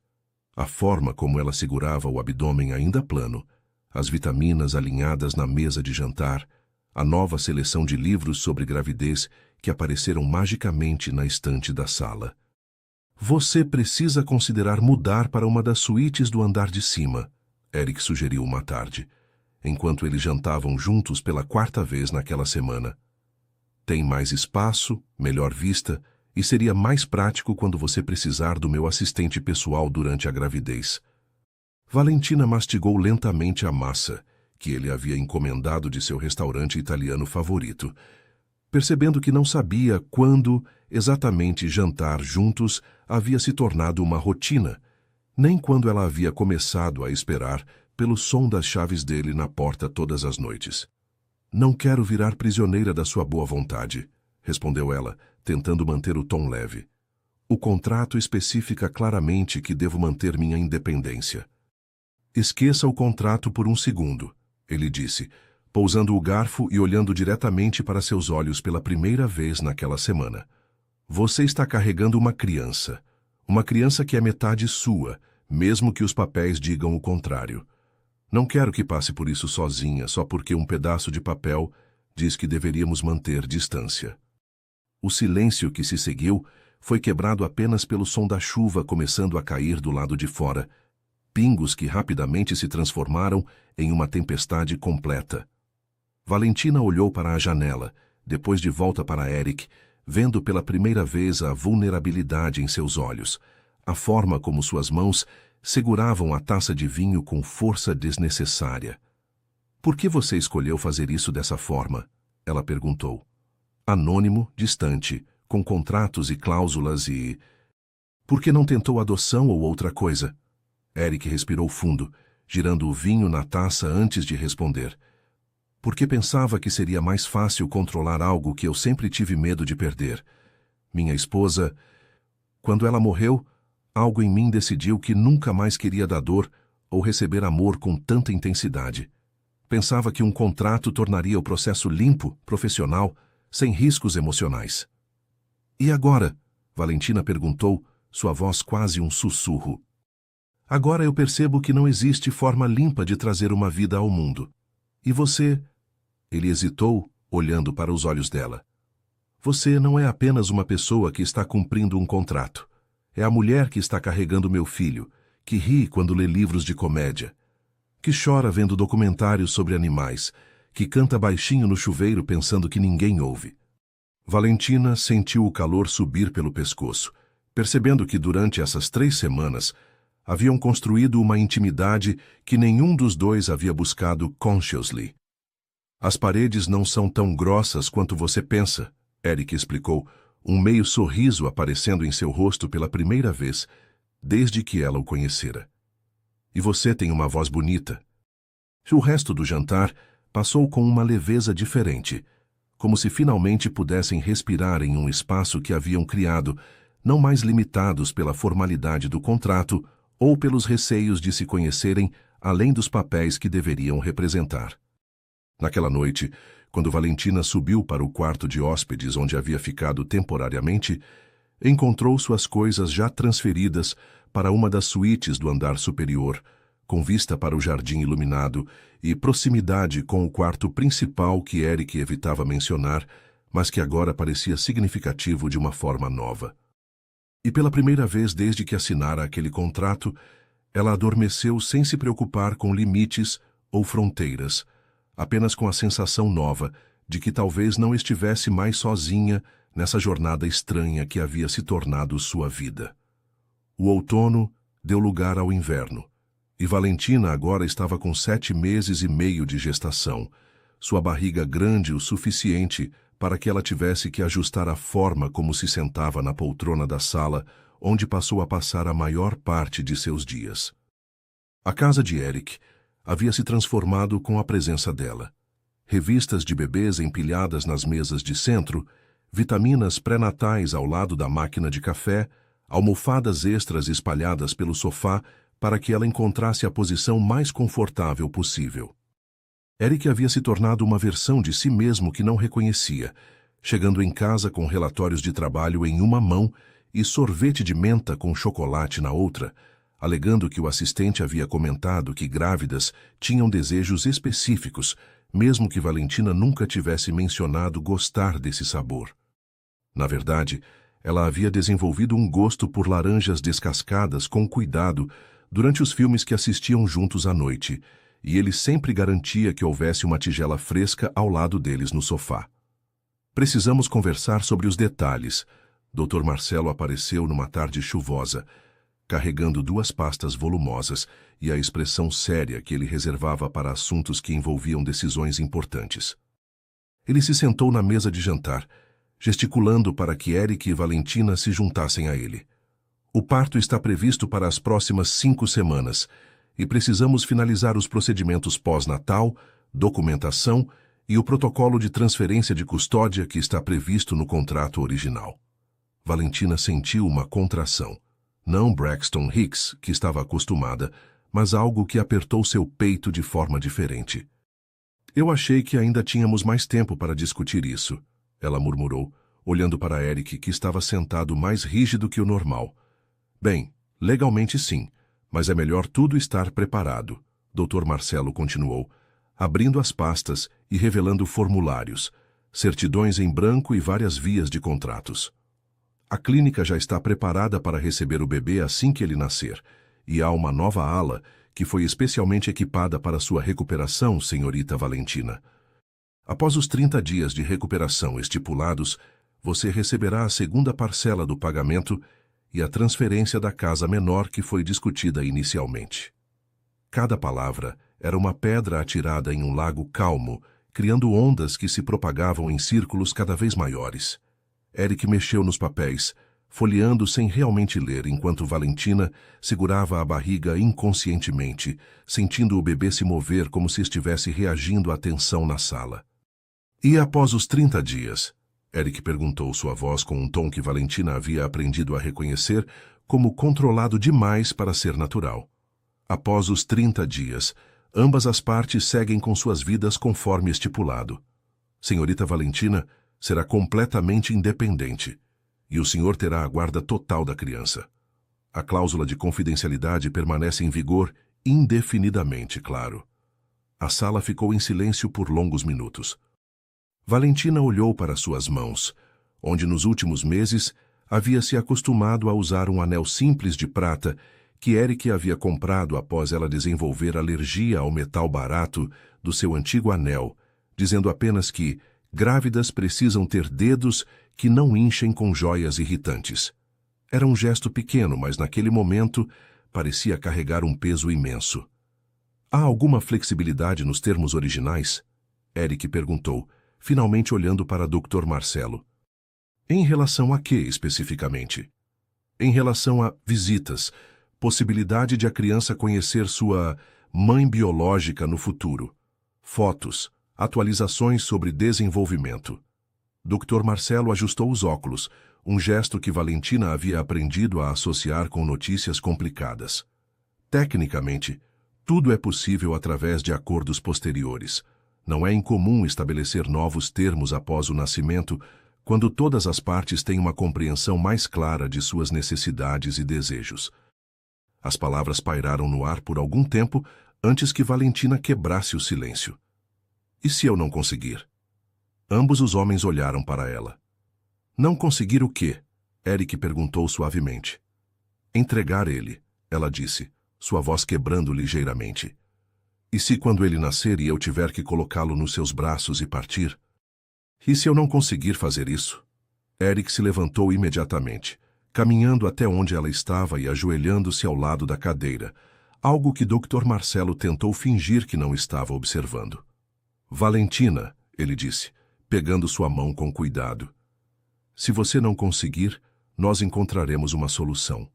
A forma como ela segurava o abdômen ainda plano, as vitaminas alinhadas na mesa de jantar, a nova seleção de livros sobre gravidez que apareceram magicamente na estante da sala. Você precisa considerar mudar para uma das suítes do andar de cima, Eric sugeriu uma tarde, enquanto eles jantavam juntos pela 4ª vez naquela semana. Tem mais espaço, melhor vista, e seria mais prático quando você precisar do meu assistente pessoal durante a gravidez. Valentina mastigou lentamente a massa, que ele havia encomendado de seu restaurante italiano favorito, percebendo que não sabia quando exatamente jantar juntos havia se tornado uma rotina, nem quando ela havia começado a esperar pelo som das chaves dele na porta todas as noites. Não quero virar prisioneira da sua boa vontade, respondeu ela, tentando manter o tom leve. O contrato especifica claramente que devo manter minha independência. Esqueça o contrato por um segundo, ele disse, pousando o garfo e olhando diretamente para seus olhos pela primeira vez naquela semana. Você está carregando uma criança que é metade sua, mesmo que os papéis digam o contrário. Não quero que passe por isso sozinha, só porque um pedaço de papel diz que deveríamos manter distância. O silêncio que se seguiu foi quebrado apenas pelo som da chuva começando a cair do lado de fora, pingos que rapidamente se transformaram em uma tempestade completa. Valentina olhou para a janela, depois de volta para Eric, vendo pela primeira vez a vulnerabilidade em seus olhos, a forma como suas mãos seguravam a taça de vinho com força desnecessária. Por que você escolheu fazer isso dessa forma? Ela perguntou. Anônimo, distante, com contratos e cláusulas e... Por que não tentou adoção ou outra coisa? Eric respirou fundo, girando o vinho na taça antes de responder. Porque pensava que seria mais fácil controlar algo que eu sempre tive medo de perder. Minha esposa... Quando ela morreu, algo em mim decidiu que nunca mais queria dar dor ou receber amor com tanta intensidade. Pensava que um contrato tornaria o processo limpo, profissional, sem riscos emocionais. E agora? Valentina perguntou, sua voz quase um sussurro. Agora eu percebo que não existe forma limpa de trazer uma vida ao mundo. E você? Ele hesitou, olhando para os olhos dela. Você não é apenas uma pessoa que está cumprindo um contrato. É a mulher que está carregando meu filho, que ri quando lê livros de comédia, que chora vendo documentários sobre animais, que canta baixinho no chuveiro pensando que ninguém ouve. Valentina sentiu o calor subir pelo pescoço, percebendo que durante essas 3 semanas haviam construído uma intimidade que nenhum dos dois havia buscado consciously. As paredes não são tão grossas quanto você pensa, Eric explicou, um meio sorriso aparecendo em seu rosto pela primeira vez, desde que ela o conhecera. E você tem uma voz bonita. O resto do jantar passou com uma leveza diferente, como se finalmente pudessem respirar em um espaço que haviam criado, não mais limitados pela formalidade do contrato ou pelos receios de se conhecerem além dos papéis que deveriam representar. Naquela noite, quando Valentina subiu para o quarto de hóspedes onde havia ficado temporariamente, encontrou suas coisas já transferidas para uma das suítes do andar superior, com vista para o jardim iluminado e proximidade com o quarto principal que Eric evitava mencionar, mas que agora parecia significativo de uma forma nova. E pela primeira vez desde que assinara aquele contrato, ela adormeceu sem se preocupar com limites ou fronteiras, apenas com a sensação nova de que talvez não estivesse mais sozinha nessa jornada estranha que havia se tornado sua vida. O outono deu lugar ao inverno, e Valentina agora estava com 7 meses e meio de gestação, sua barriga grande o suficiente para que ela tivesse que ajustar a forma como se sentava na poltrona da sala, onde passou a passar a maior parte de seus dias. A casa de Eric havia se transformado com a presença dela. Revistas de bebês empilhadas nas mesas de centro, vitaminas pré-natais ao lado da máquina de café, almofadas extras espalhadas pelo sofá para que ela encontrasse a posição mais confortável possível. Eric havia se tornado uma versão de si mesmo que não reconhecia, chegando em casa com relatórios de trabalho em uma mão e sorvete de menta com chocolate na outra, alegando que o assistente havia comentado que grávidas tinham desejos específicos, mesmo que Valentina nunca tivesse mencionado gostar desse sabor. Na verdade, ela havia desenvolvido um gosto por laranjas descascadas com cuidado durante os filmes que assistiam juntos à noite, e ele sempre garantia que houvesse uma tigela fresca ao lado deles no sofá. Precisamos conversar sobre os detalhes. Dr. Marcelo apareceu numa tarde chuvosa, carregando 2 pastas volumosas e a expressão séria que ele reservava para assuntos que envolviam decisões importantes. Ele se sentou na mesa de jantar, gesticulando para que Eric e Valentina se juntassem a ele. O parto está previsto para as próximas 5 semanas e precisamos finalizar os procedimentos pós-natal, documentação e o protocolo de transferência de custódia que está previsto no contrato original. Valentina sentiu uma contração. Não Braxton Hicks, que estava acostumada, mas algo que apertou seu peito de forma diferente. Eu achei que ainda tínhamos mais tempo para discutir isso, ela murmurou, olhando para Eric, que estava sentado mais rígido que o normal. Bem, legalmente sim, mas é melhor tudo estar preparado, Dr. Marcelo continuou, abrindo as pastas e revelando formulários, certidões em branco e várias vias de contratos. A clínica já está preparada para receber o bebê assim que ele nascer, e há uma nova ala que foi especialmente equipada para sua recuperação, senhorita Valentina. Após os 30 dias de recuperação estipulados, você receberá a segunda parcela do pagamento e a transferência da casa menor que foi discutida inicialmente. Cada palavra era uma pedra atirada em um lago calmo, criando ondas que se propagavam em círculos cada vez maiores. Eric mexeu nos papéis, folheando sem realmente ler, enquanto Valentina segurava a barriga inconscientemente, sentindo o bebê se mover como se estivesse reagindo à tensão na sala. E após os 30 dias? Eric perguntou, sua voz com um tom que Valentina havia aprendido a reconhecer como controlado demais para ser natural. Após os 30 dias, ambas as partes seguem com suas vidas conforme estipulado. Senhorita Valentina será completamente independente, e o senhor terá a guarda total da criança. A cláusula de confidencialidade permanece em vigor indefinidamente, claro. A sala ficou em silêncio por longos minutos. Valentina olhou para suas mãos, onde nos últimos meses havia se acostumado a usar um anel simples de prata que Eric havia comprado após ela desenvolver alergia ao metal barato do seu antigo anel, dizendo apenas que grávidas precisam ter dedos que não inchem com joias irritantes. Era um gesto pequeno, mas naquele momento parecia carregar um peso imenso. Há alguma flexibilidade nos termos originais? Eric perguntou, finalmente olhando para Dr. Marcelo. Em relação a quê, especificamente? Em relação a visitas, possibilidade de a criança conhecer sua mãe biológica no futuro, fotos, atualizações sobre desenvolvimento. Dr. Marcelo ajustou os óculos, um gesto que Valentina havia aprendido a associar com notícias complicadas. Tecnicamente, tudo é possível através de acordos posteriores. Não é incomum estabelecer novos termos após o nascimento, quando todas as partes têm uma compreensão mais clara de suas necessidades e desejos. As palavras pairaram no ar por algum tempo antes que Valentina quebrasse o silêncio. E se eu não conseguir? Ambos os homens olharam para ela. Não conseguir o quê? Eric perguntou suavemente. Entregar ele, ela disse, sua voz quebrando ligeiramente. E se quando ele nascer e eu tiver que colocá-lo nos seus braços e partir? E se eu não conseguir fazer isso? Eric se levantou imediatamente, caminhando até onde ela estava e ajoelhando-se ao lado da cadeira, algo que Dr. Marcelo tentou fingir que não estava observando. Valentina, ele disse, pegando sua mão com cuidado. Se você não conseguir, nós encontraremos uma solução.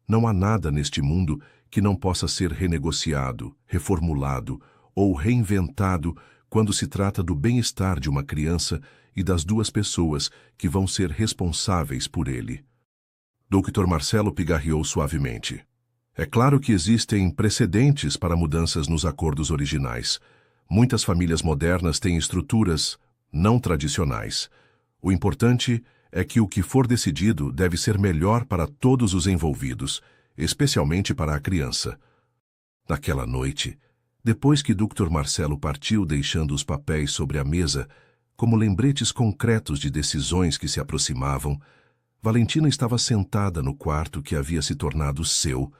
Não há nada neste mundo que não possa ser renegociado, reformulado ou reinventado quando se trata do bem-estar de uma criança e das duas pessoas que vão ser responsáveis por ele. Dr. Marcelo pigarreou suavemente. É claro que existem precedentes para mudanças nos acordos originais. Muitas famílias modernas têm estruturas não tradicionais. O importante é que o que for decidido deve ser melhor para todos os envolvidos, especialmente para a criança. Naquela noite, depois que Dr. Marcelo partiu deixando os papéis sobre a mesa, como lembretes concretos de decisões que se aproximavam, Valentina estava sentada no quarto que havia se tornado seu,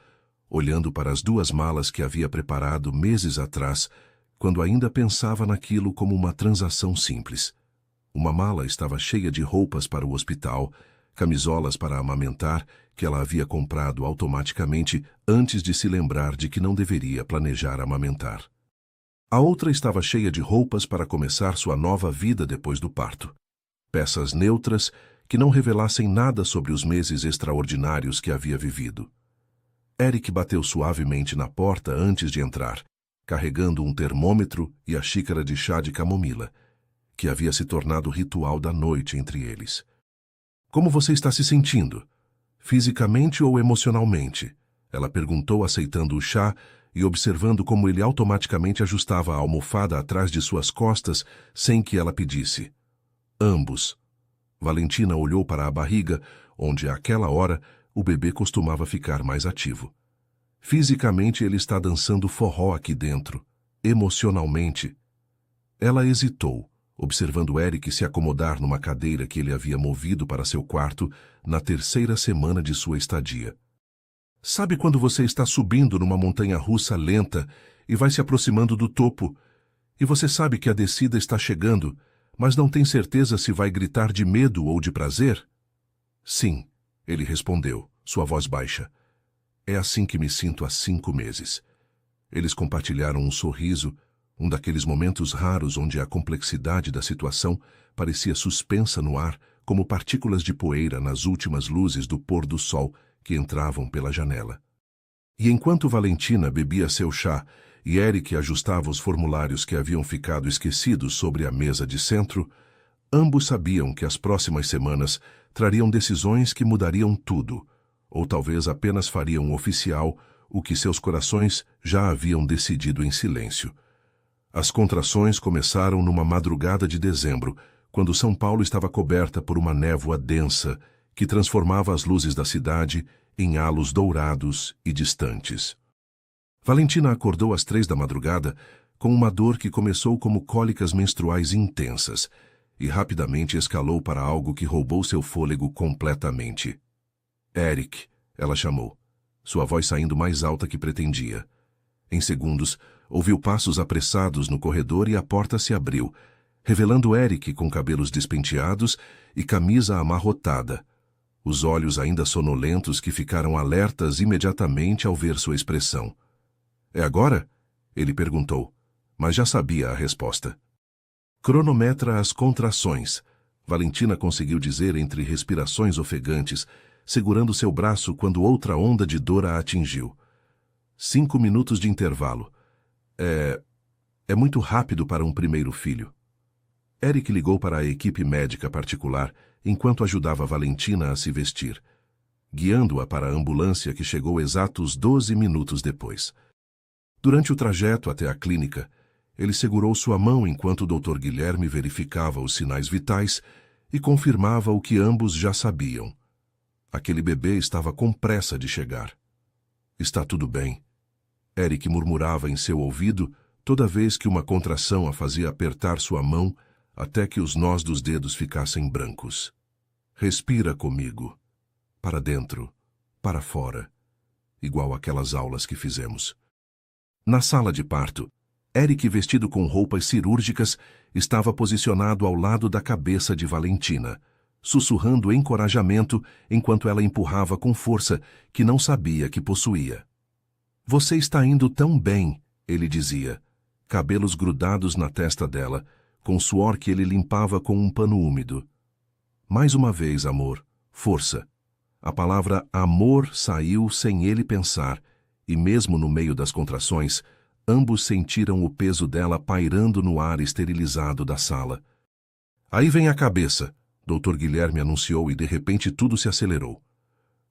olhando para as 2 malas que havia preparado meses atrás, quando ainda pensava naquilo como uma transação simples. Uma mala estava cheia de roupas para o hospital, camisolas para amamentar, que ela havia comprado automaticamente antes de se lembrar de que não deveria planejar amamentar. A outra estava cheia de roupas para começar sua nova vida depois do parto. Peças neutras que não revelassem nada sobre os meses extraordinários que havia vivido. Eric bateu suavemente na porta antes de entrar, carregando um termômetro e a xícara de chá de camomila, que havia se tornado o ritual da noite entre eles. Como você está se sentindo? Fisicamente ou emocionalmente? Ela perguntou, aceitando o chá e observando como ele automaticamente ajustava a almofada atrás de suas costas sem que ela pedisse. Ambos. Valentina olhou para a barriga, onde, àquela hora, o bebê costumava ficar mais ativo. Fisicamente, ele está dançando forró aqui dentro. Emocionalmente. Ela hesitou, observando Eric se acomodar numa cadeira que ele havia movido para seu quarto na 3ª semana de sua estadia. Sabe quando você está subindo numa montanha-russa lenta e vai se aproximando do topo, e você sabe que a descida está chegando, mas não tem certeza se vai gritar de medo ou de prazer? Sim, ele respondeu, sua voz baixa. É assim que me sinto há 5 meses. Eles compartilharam um sorriso, um daqueles momentos raros onde a complexidade da situação parecia suspensa no ar como partículas de poeira nas últimas luzes do pôr do sol que entravam pela janela. E enquanto Valentina bebia seu chá e Eric ajustava os formulários que haviam ficado esquecidos sobre a mesa de centro, ambos sabiam que as próximas semanas trariam decisões que mudariam tudo, ou talvez apenas fariam oficial o que seus corações já haviam decidido em silêncio. As contrações começaram numa madrugada de dezembro, quando São Paulo estava coberta por uma névoa densa que transformava as luzes da cidade em halos dourados e distantes. Valentina acordou às 3 da madrugada com uma dor que começou como cólicas menstruais intensas e rapidamente escalou para algo que roubou seu fôlego completamente. Eric, ela chamou, sua voz saindo mais alta que pretendia. Em segundos, ouviu passos apressados no corredor e a porta se abriu, revelando Eric com cabelos despenteados e camisa amarrotada, os olhos ainda sonolentos que ficaram alertas imediatamente ao ver sua expressão. É agora? Ele perguntou, mas já sabia a resposta. Cronometra as contrações, Valentina conseguiu dizer entre respirações ofegantes, segurando seu braço quando outra onda de dor a atingiu. 5 minutos de intervalo. É muito rápido para um primeiro filho. Eric ligou para a equipe médica particular enquanto ajudava Valentina a se vestir, guiando-a para a ambulância que chegou exatos 12 minutos depois. Durante o trajeto até a clínica, ele segurou sua mão enquanto o Dr. Guilherme verificava os sinais vitais e confirmava o que ambos já sabiam. Aquele bebê estava com pressa de chegar. Está tudo bem. Eric murmurava em seu ouvido toda vez que uma contração a fazia apertar sua mão até que os nós dos dedos ficassem brancos. Respira comigo. Para dentro, para fora. Igual aquelas aulas que fizemos. Na sala de parto, Eric, vestido com roupas cirúrgicas, estava posicionado ao lado da cabeça de Valentina, sussurrando encorajamento enquanto ela empurrava com força que não sabia que possuía. Você está indo tão bem, ele dizia, cabelos grudados na testa dela, com suor que ele limpava com um pano úmido. Mais uma vez, amor, força. A palavra amor saiu sem ele pensar, e mesmo no meio das contrações, ambos sentiram o peso dela pairando no ar esterilizado da sala. Aí vem a cabeça, Dr. Guilherme anunciou e de repente tudo se acelerou.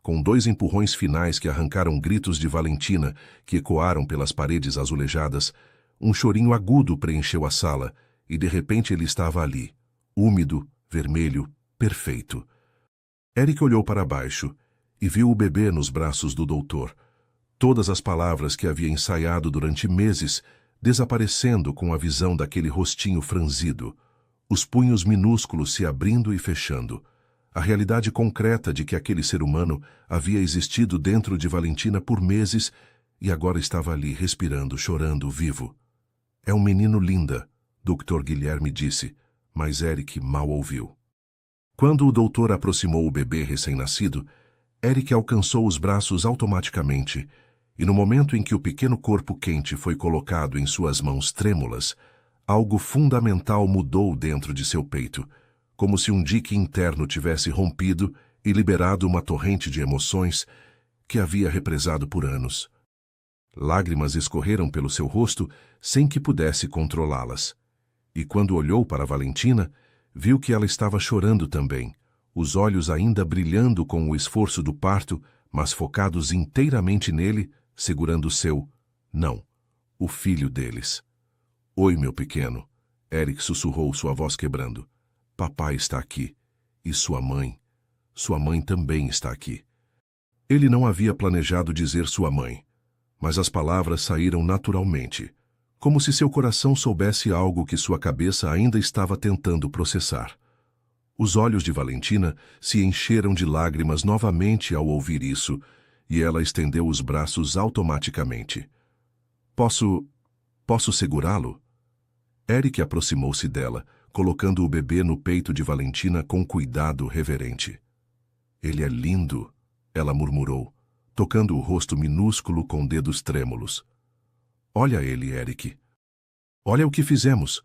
Com 2 empurrões finais que arrancaram gritos de Valentina, que ecoaram pelas paredes azulejadas, um chorinho agudo preencheu a sala, e de repente ele estava ali, úmido, vermelho, perfeito. Eric olhou para baixo e viu o bebê nos braços do doutor. Todas as palavras que havia ensaiado durante meses desaparecendo com a visão daquele rostinho franzido, os punhos minúsculos se abrindo e fechando, a realidade concreta de que aquele ser humano havia existido dentro de Valentina por meses e agora estava ali respirando, chorando, vivo. É um menino linda, Dr. Guilherme disse, mas Eric mal ouviu. Quando o doutor aproximou o bebê recém-nascido, Eric alcançou os braços automaticamente, e no momento em que o pequeno corpo quente foi colocado em suas mãos trêmulas, algo fundamental mudou dentro de seu peito, como se um dique interno tivesse rompido e liberado uma torrente de emoções que havia represado por anos. Lágrimas escorreram pelo seu rosto sem que pudesse controlá-las. E quando olhou para Valentina, viu que ela estava chorando também, os olhos ainda brilhando com o esforço do parto, mas focados inteiramente nele, segurando o seu. Não, o filho deles. Oi, meu pequeno. Eric sussurrou, sua voz quebrando. Papai está aqui. E sua mãe também está aqui. Ele não havia planejado dizer sua mãe, mas as palavras saíram naturalmente, como se seu coração soubesse algo que sua cabeça ainda estava tentando processar. Os olhos de Valentina se encheram de lágrimas novamente ao ouvir isso, e ela estendeu os braços automaticamente. Posso segurá-lo? Eric aproximou-se dela, colocando o bebê no peito de Valentina com cuidado reverente. Ele é lindo, ela murmurou, tocando o rosto minúsculo com dedos trêmulos. Olha ele, Eric. Olha o que fizemos.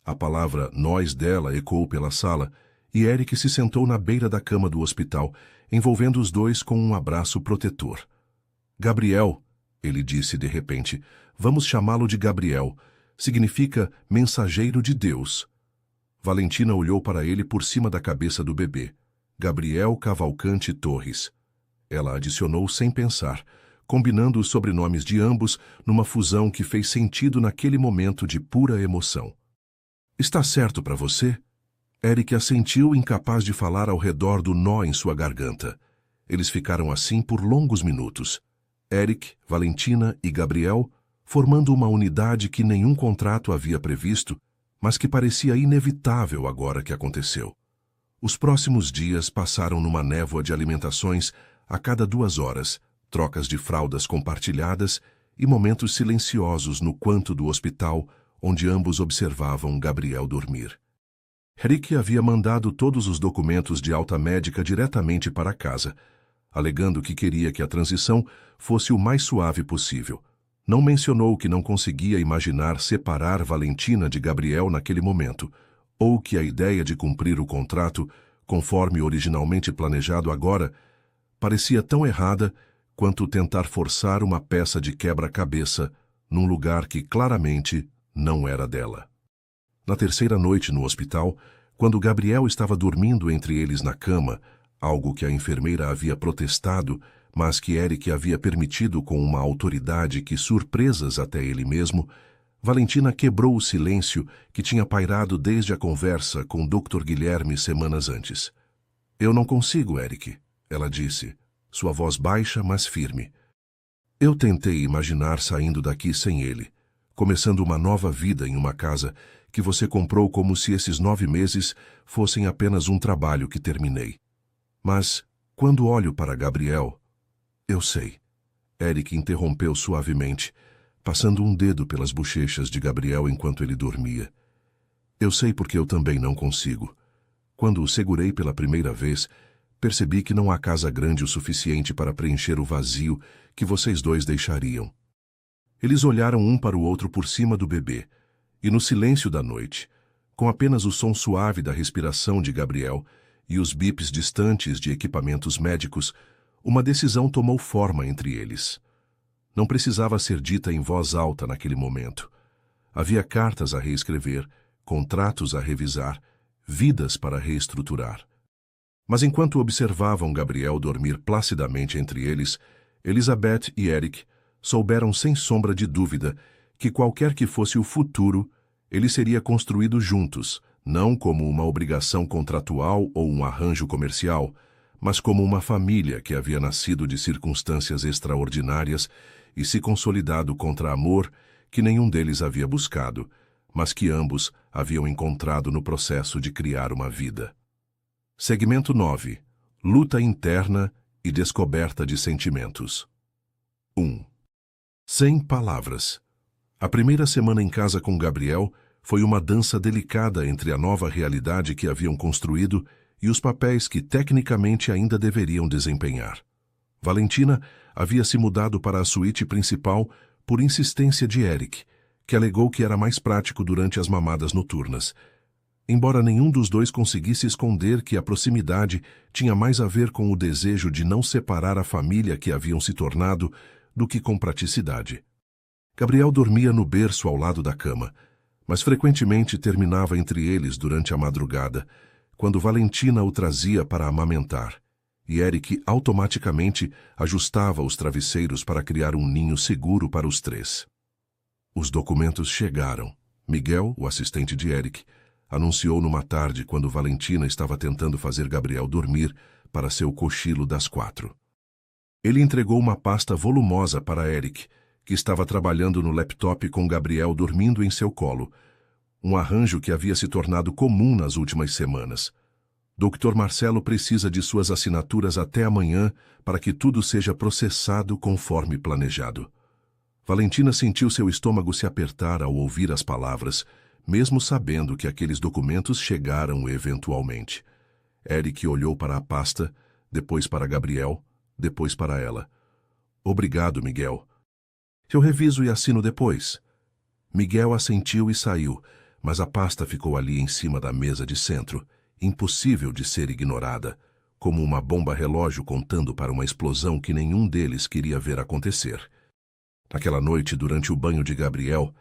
A palavra nós dela ecoou pela sala, e Eric se sentou na beira da cama do hospital, envolvendo os dois com um abraço protetor. Gabriel, ele disse de repente, vamos chamá-lo de Gabriel. Significa mensageiro de Deus. Valentina olhou para ele por cima da cabeça do bebê. Gabriel Cavalcante Torres. Ela adicionou sem pensar, combinando os sobrenomes de ambos numa fusão que fez sentido naquele momento de pura emoção. Está certo para você? Eric assentiu, incapaz de falar ao redor do nó em sua garganta. Eles ficaram assim por longos minutos. Eric, Valentina e Gabriel, formando uma unidade que nenhum contrato havia previsto, mas que parecia inevitável agora que aconteceu. Os próximos dias passaram numa névoa de alimentações a cada 2 horas, trocas de fraldas compartilhadas e momentos silenciosos no canto do hospital, onde ambos observavam Gabriel dormir. Eric havia mandado todos os documentos de alta médica diretamente para casa, alegando que queria que a transição fosse o mais suave possível. Não mencionou que não conseguia imaginar separar Valentina de Gabriel naquele momento, ou que a ideia de cumprir o contrato, conforme originalmente planejado agora, parecia tão errada quanto tentar forçar uma peça de quebra-cabeça num lugar que claramente não era dela. Na terceira noite no hospital, quando Gabriel estava dormindo entre eles na cama, algo que a enfermeira havia protestado, mas que Eric havia permitido com uma autoridade que, surpresas até ele mesmo, Valentina quebrou o silêncio que tinha pairado desde a conversa com Dr. Guilherme semanas antes. Eu não consigo, Eric, ela disse, sua voz baixa, mas firme. Eu tentei imaginar saindo daqui sem ele, começando uma nova vida em uma casa que você comprou como se esses 9 meses fossem apenas um trabalho que terminei. Mas, quando olho para Gabriel... Eu sei. Eric interrompeu suavemente, passando um dedo pelas bochechas de Gabriel enquanto ele dormia. Eu sei porque eu também não consigo. Quando o segurei pela primeira vez, percebi que não há casa grande o suficiente para preencher o vazio que vocês dois deixariam. Eles olharam um para o outro por cima do bebê, e no silêncio da noite, com apenas o som suave da respiração de Gabriel e os bips distantes de equipamentos médicos, uma decisão tomou forma entre eles. Não precisava ser dita em voz alta naquele momento. Havia cartas a reescrever, contratos a revisar, vidas para reestruturar. Mas enquanto observavam Gabriel dormir placidamente entre eles, Elizabeth e Eric souberam sem sombra de dúvida que qualquer que fosse o futuro, ele seria construído juntos, não como uma obrigação contratual ou um arranjo comercial, mas como uma família que havia nascido de circunstâncias extraordinárias e se consolidado contra amor que nenhum deles havia buscado, mas que ambos haviam encontrado no processo de criar uma vida. Segmento 9. Luta interna e descoberta de sentimentos. 1. Sem palavras. A primeira semana em casa com Gabriel foi uma dança delicada entre a nova realidade que haviam construído e os papéis que tecnicamente ainda deveriam desempenhar. Valentina havia se mudado para a suíte principal por insistência de Eric, que alegou que era mais prático durante as mamadas noturnas. Embora nenhum dos dois conseguisse esconder que a proximidade tinha mais a ver com o desejo de não separar a família que haviam se tornado do que com praticidade. Gabriel dormia no berço ao lado da cama, mas frequentemente terminava entre eles durante a madrugada, quando Valentina o trazia para amamentar, e Eric automaticamente ajustava os travesseiros para criar um ninho seguro para os três. Os documentos chegaram. Miguel, o assistente de Eric, anunciou numa tarde quando Valentina estava tentando fazer Gabriel dormir para seu cochilo das 4. Ele entregou uma pasta volumosa para Eric, que estava trabalhando no laptop com Gabriel dormindo em seu colo, um arranjo que havia se tornado comum nas últimas semanas. Dr. Marcelo precisa de suas assinaturas até amanhã para que tudo seja processado conforme planejado. Valentina sentiu seu estômago se apertar ao ouvir as palavras, mesmo sabendo que aqueles documentos chegaram eventualmente. Eric olhou para a pasta, depois para Gabriel, depois para ela. Obrigado, Miguel. Eu reviso e assino depois. Miguel assentiu e saiu, mas a pasta ficou ali em cima da mesa de centro, impossível de ser ignorada, como uma bomba-relógio contando para uma explosão que nenhum deles queria ver acontecer. Naquela noite, durante o banho de Gabriel,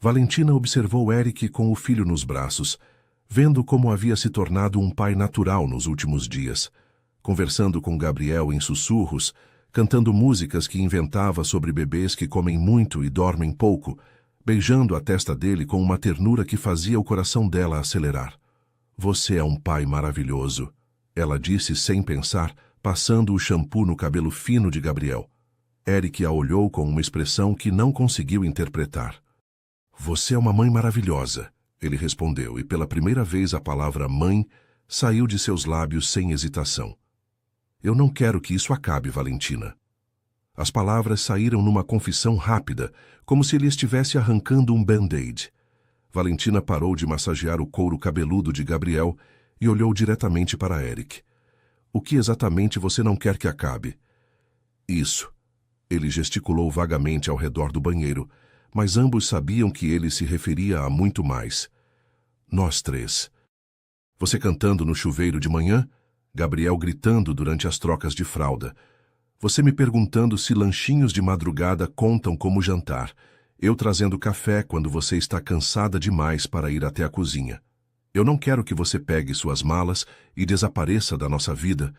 Valentina observou Eric com o filho nos braços, vendo como havia se tornado um pai natural nos últimos dias, conversando com Gabriel em sussurros, cantando músicas que inventava sobre bebês que comem muito e dormem pouco, beijando a testa dele com uma ternura que fazia o coração dela acelerar. Você é um pai maravilhoso, ela disse sem pensar, passando o shampoo no cabelo fino de Gabriel. Eric a olhou com uma expressão que não conseguiu interpretar. Você é uma mãe maravilhosa, ele respondeu, e pela primeira vez a palavra mãe saiu de seus lábios sem hesitação. Eu não quero que isso acabe, Valentina. As palavras saíram numa confissão rápida, como se ele estivesse arrancando um band-aid. Valentina parou de massagear o couro cabeludo de Gabriel e olhou diretamente para Eric. O que exatamente você não quer que acabe? Isso. Ele gesticulou vagamente ao redor do banheiro, mas ambos sabiam que ele se referia a muito mais. Nós três. Você cantando no chuveiro de manhã? Gabriel gritando durante as trocas de fralda. Você me perguntando se lanchinhos de madrugada contam como jantar. Eu trazendo café quando você está cansada demais para ir até a cozinha. Eu não quero que você pegue suas malas e desapareça da nossa vida,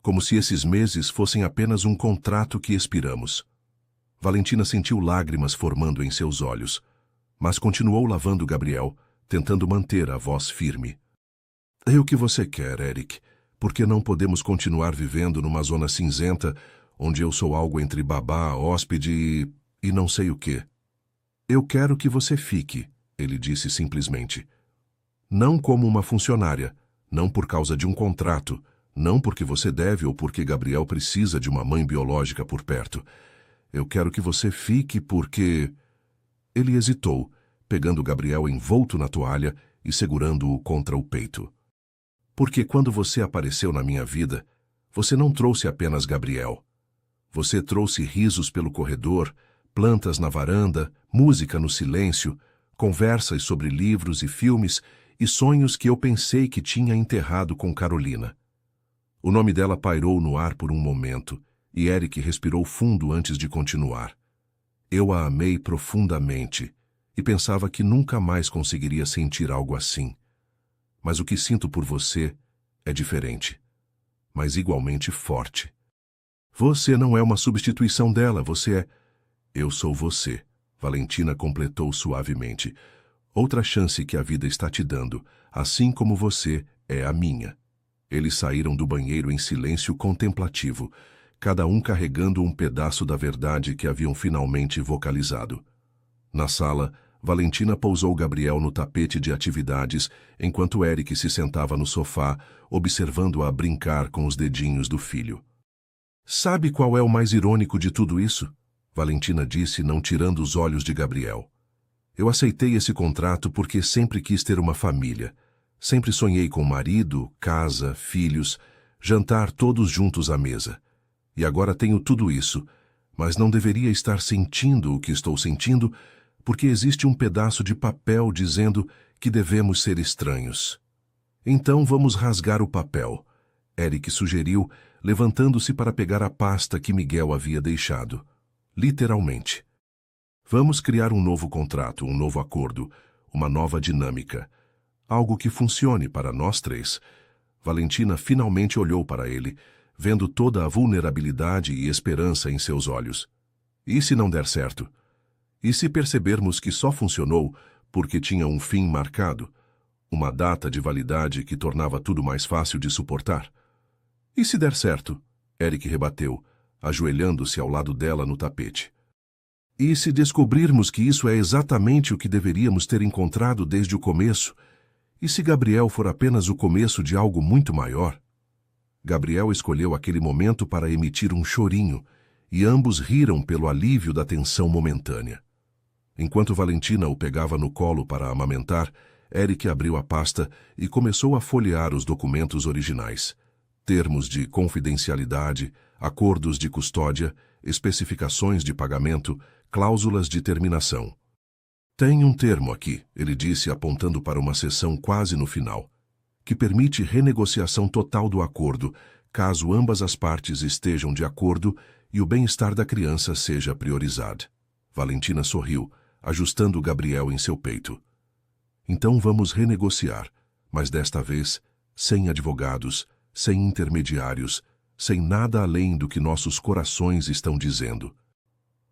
como se esses meses fossem apenas um contrato que expiramos. Valentina sentiu lágrimas formando em seus olhos, mas continuou lavando Gabriel, tentando manter a voz firme. É o que você quer, Eric. Por que não podemos continuar vivendo numa zona cinzenta, onde eu sou algo entre babá, hóspede e não sei o quê? Eu quero que você fique, ele disse simplesmente. Não como uma funcionária, não por causa de um contrato, não porque você deve ou porque Gabriel precisa de uma mãe biológica por perto. Eu quero que você fique porque... Ele hesitou, pegando Gabriel envolto na toalha e segurando-o contra o peito. Porque quando você apareceu na minha vida, você não trouxe apenas Gabriel. Você trouxe risos pelo corredor, plantas na varanda, música no silêncio, conversas sobre livros e filmes e sonhos que eu pensei que tinha enterrado com Carolina. O nome dela pairou no ar por um momento, e Eric respirou fundo antes de continuar. Eu a amei profundamente, e pensava que nunca mais conseguiria sentir algo assim. Mas o que sinto por você é diferente, mas igualmente forte. Você não é uma substituição dela, você é... Eu sou você, Valentina completou suavemente. Outra chance que a vida está te dando, assim como você é a minha. Eles saíram do banheiro em silêncio contemplativo, cada um carregando um pedaço da verdade que haviam finalmente vocalizado. Na sala, Valentina pousou Gabriel no tapete de atividades, enquanto Eric se sentava no sofá, observando-a brincar com os dedinhos do filho. Sabe qual é o mais irônico de tudo isso? Valentina disse, não tirando os olhos de Gabriel. Eu aceitei esse contrato porque sempre quis ter uma família. Sempre sonhei com marido, casa, filhos, jantar todos juntos à mesa. E agora tenho tudo isso, mas não deveria estar sentindo o que estou sentindo, porque existe um pedaço de papel dizendo que devemos ser estranhos. Então vamos rasgar o papel, Eric sugeriu, levantando-se para pegar a pasta que Miguel havia deixado. Literalmente. Vamos criar um novo contrato, um novo acordo, uma nova dinâmica. Algo que funcione para nós três. Valentina finalmente olhou para ele, vendo toda a vulnerabilidade e esperança em seus olhos. E se não der certo? E se percebermos que só funcionou porque tinha um fim marcado, uma data de validade que tornava tudo mais fácil de suportar? E se der certo? Eric rebateu, ajoelhando-se ao lado dela no tapete. E se descobrirmos que isso é exatamente o que deveríamos ter encontrado desde o começo? E se Gabriel for apenas o começo de algo muito maior? Gabriel escolheu aquele momento para emitir um chorinho, e ambos riram pelo alívio da tensão momentânea. Enquanto Valentina o pegava no colo para amamentar, Eric abriu a pasta e começou a folhear os documentos originais. Termos de confidencialidade, acordos de custódia, especificações de pagamento, cláusulas de terminação. Tem um termo aqui, ele disse apontando para uma seção quase no final, que permite renegociação total do acordo, caso ambas as partes estejam de acordo e o bem-estar da criança seja priorizado. Valentina sorriu, ajustando Gabriel em seu peito. Então vamos renegociar, mas desta vez sem advogados, sem intermediários, sem nada além do que nossos corações estão dizendo.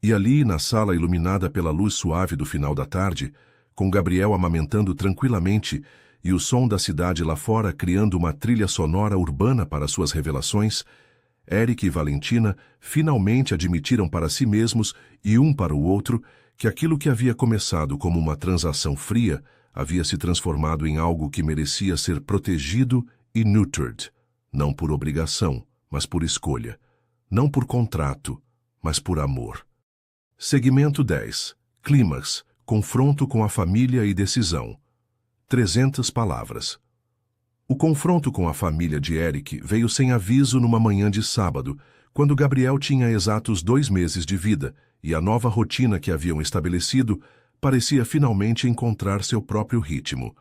E ali, na sala iluminada pela luz suave do final da tarde, com Gabriel amamentando tranquilamente e o som da cidade lá fora criando uma trilha sonora urbana para suas revelações, Eric e Valentina finalmente admitiram para si mesmos e um para o outro que aquilo que havia começado como uma transação fria havia se transformado em algo que merecia ser protegido e nurtured, não por obrigação, mas por escolha, não por contrato, mas por amor. Segmento 10. Clímax. Confronto com a família e decisão. 300 palavras. O confronto com a família de Eric veio sem aviso numa manhã de sábado, quando Gabriel tinha exatos 2 meses de vida e a nova rotina que haviam estabelecido parecia finalmente encontrar seu próprio ritmo.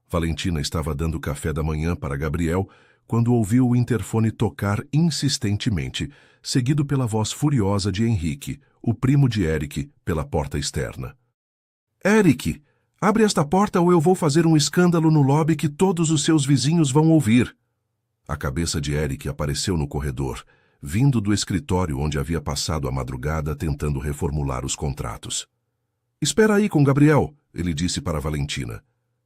Valentina estava dando café da manhã para Gabriel quando ouviu o interfone tocar insistentemente, seguido pela voz furiosa de Henrique, o primo de Eric, pela porta externa. Eric, abre esta porta ou eu vou fazer um escândalo no lobby que todos os seus vizinhos vão ouvir. A cabeça de Eric apareceu no corredor, vindo do escritório onde havia passado a madrugada tentando reformular os contratos. Espera aí com Gabriel, ele disse para Valentina.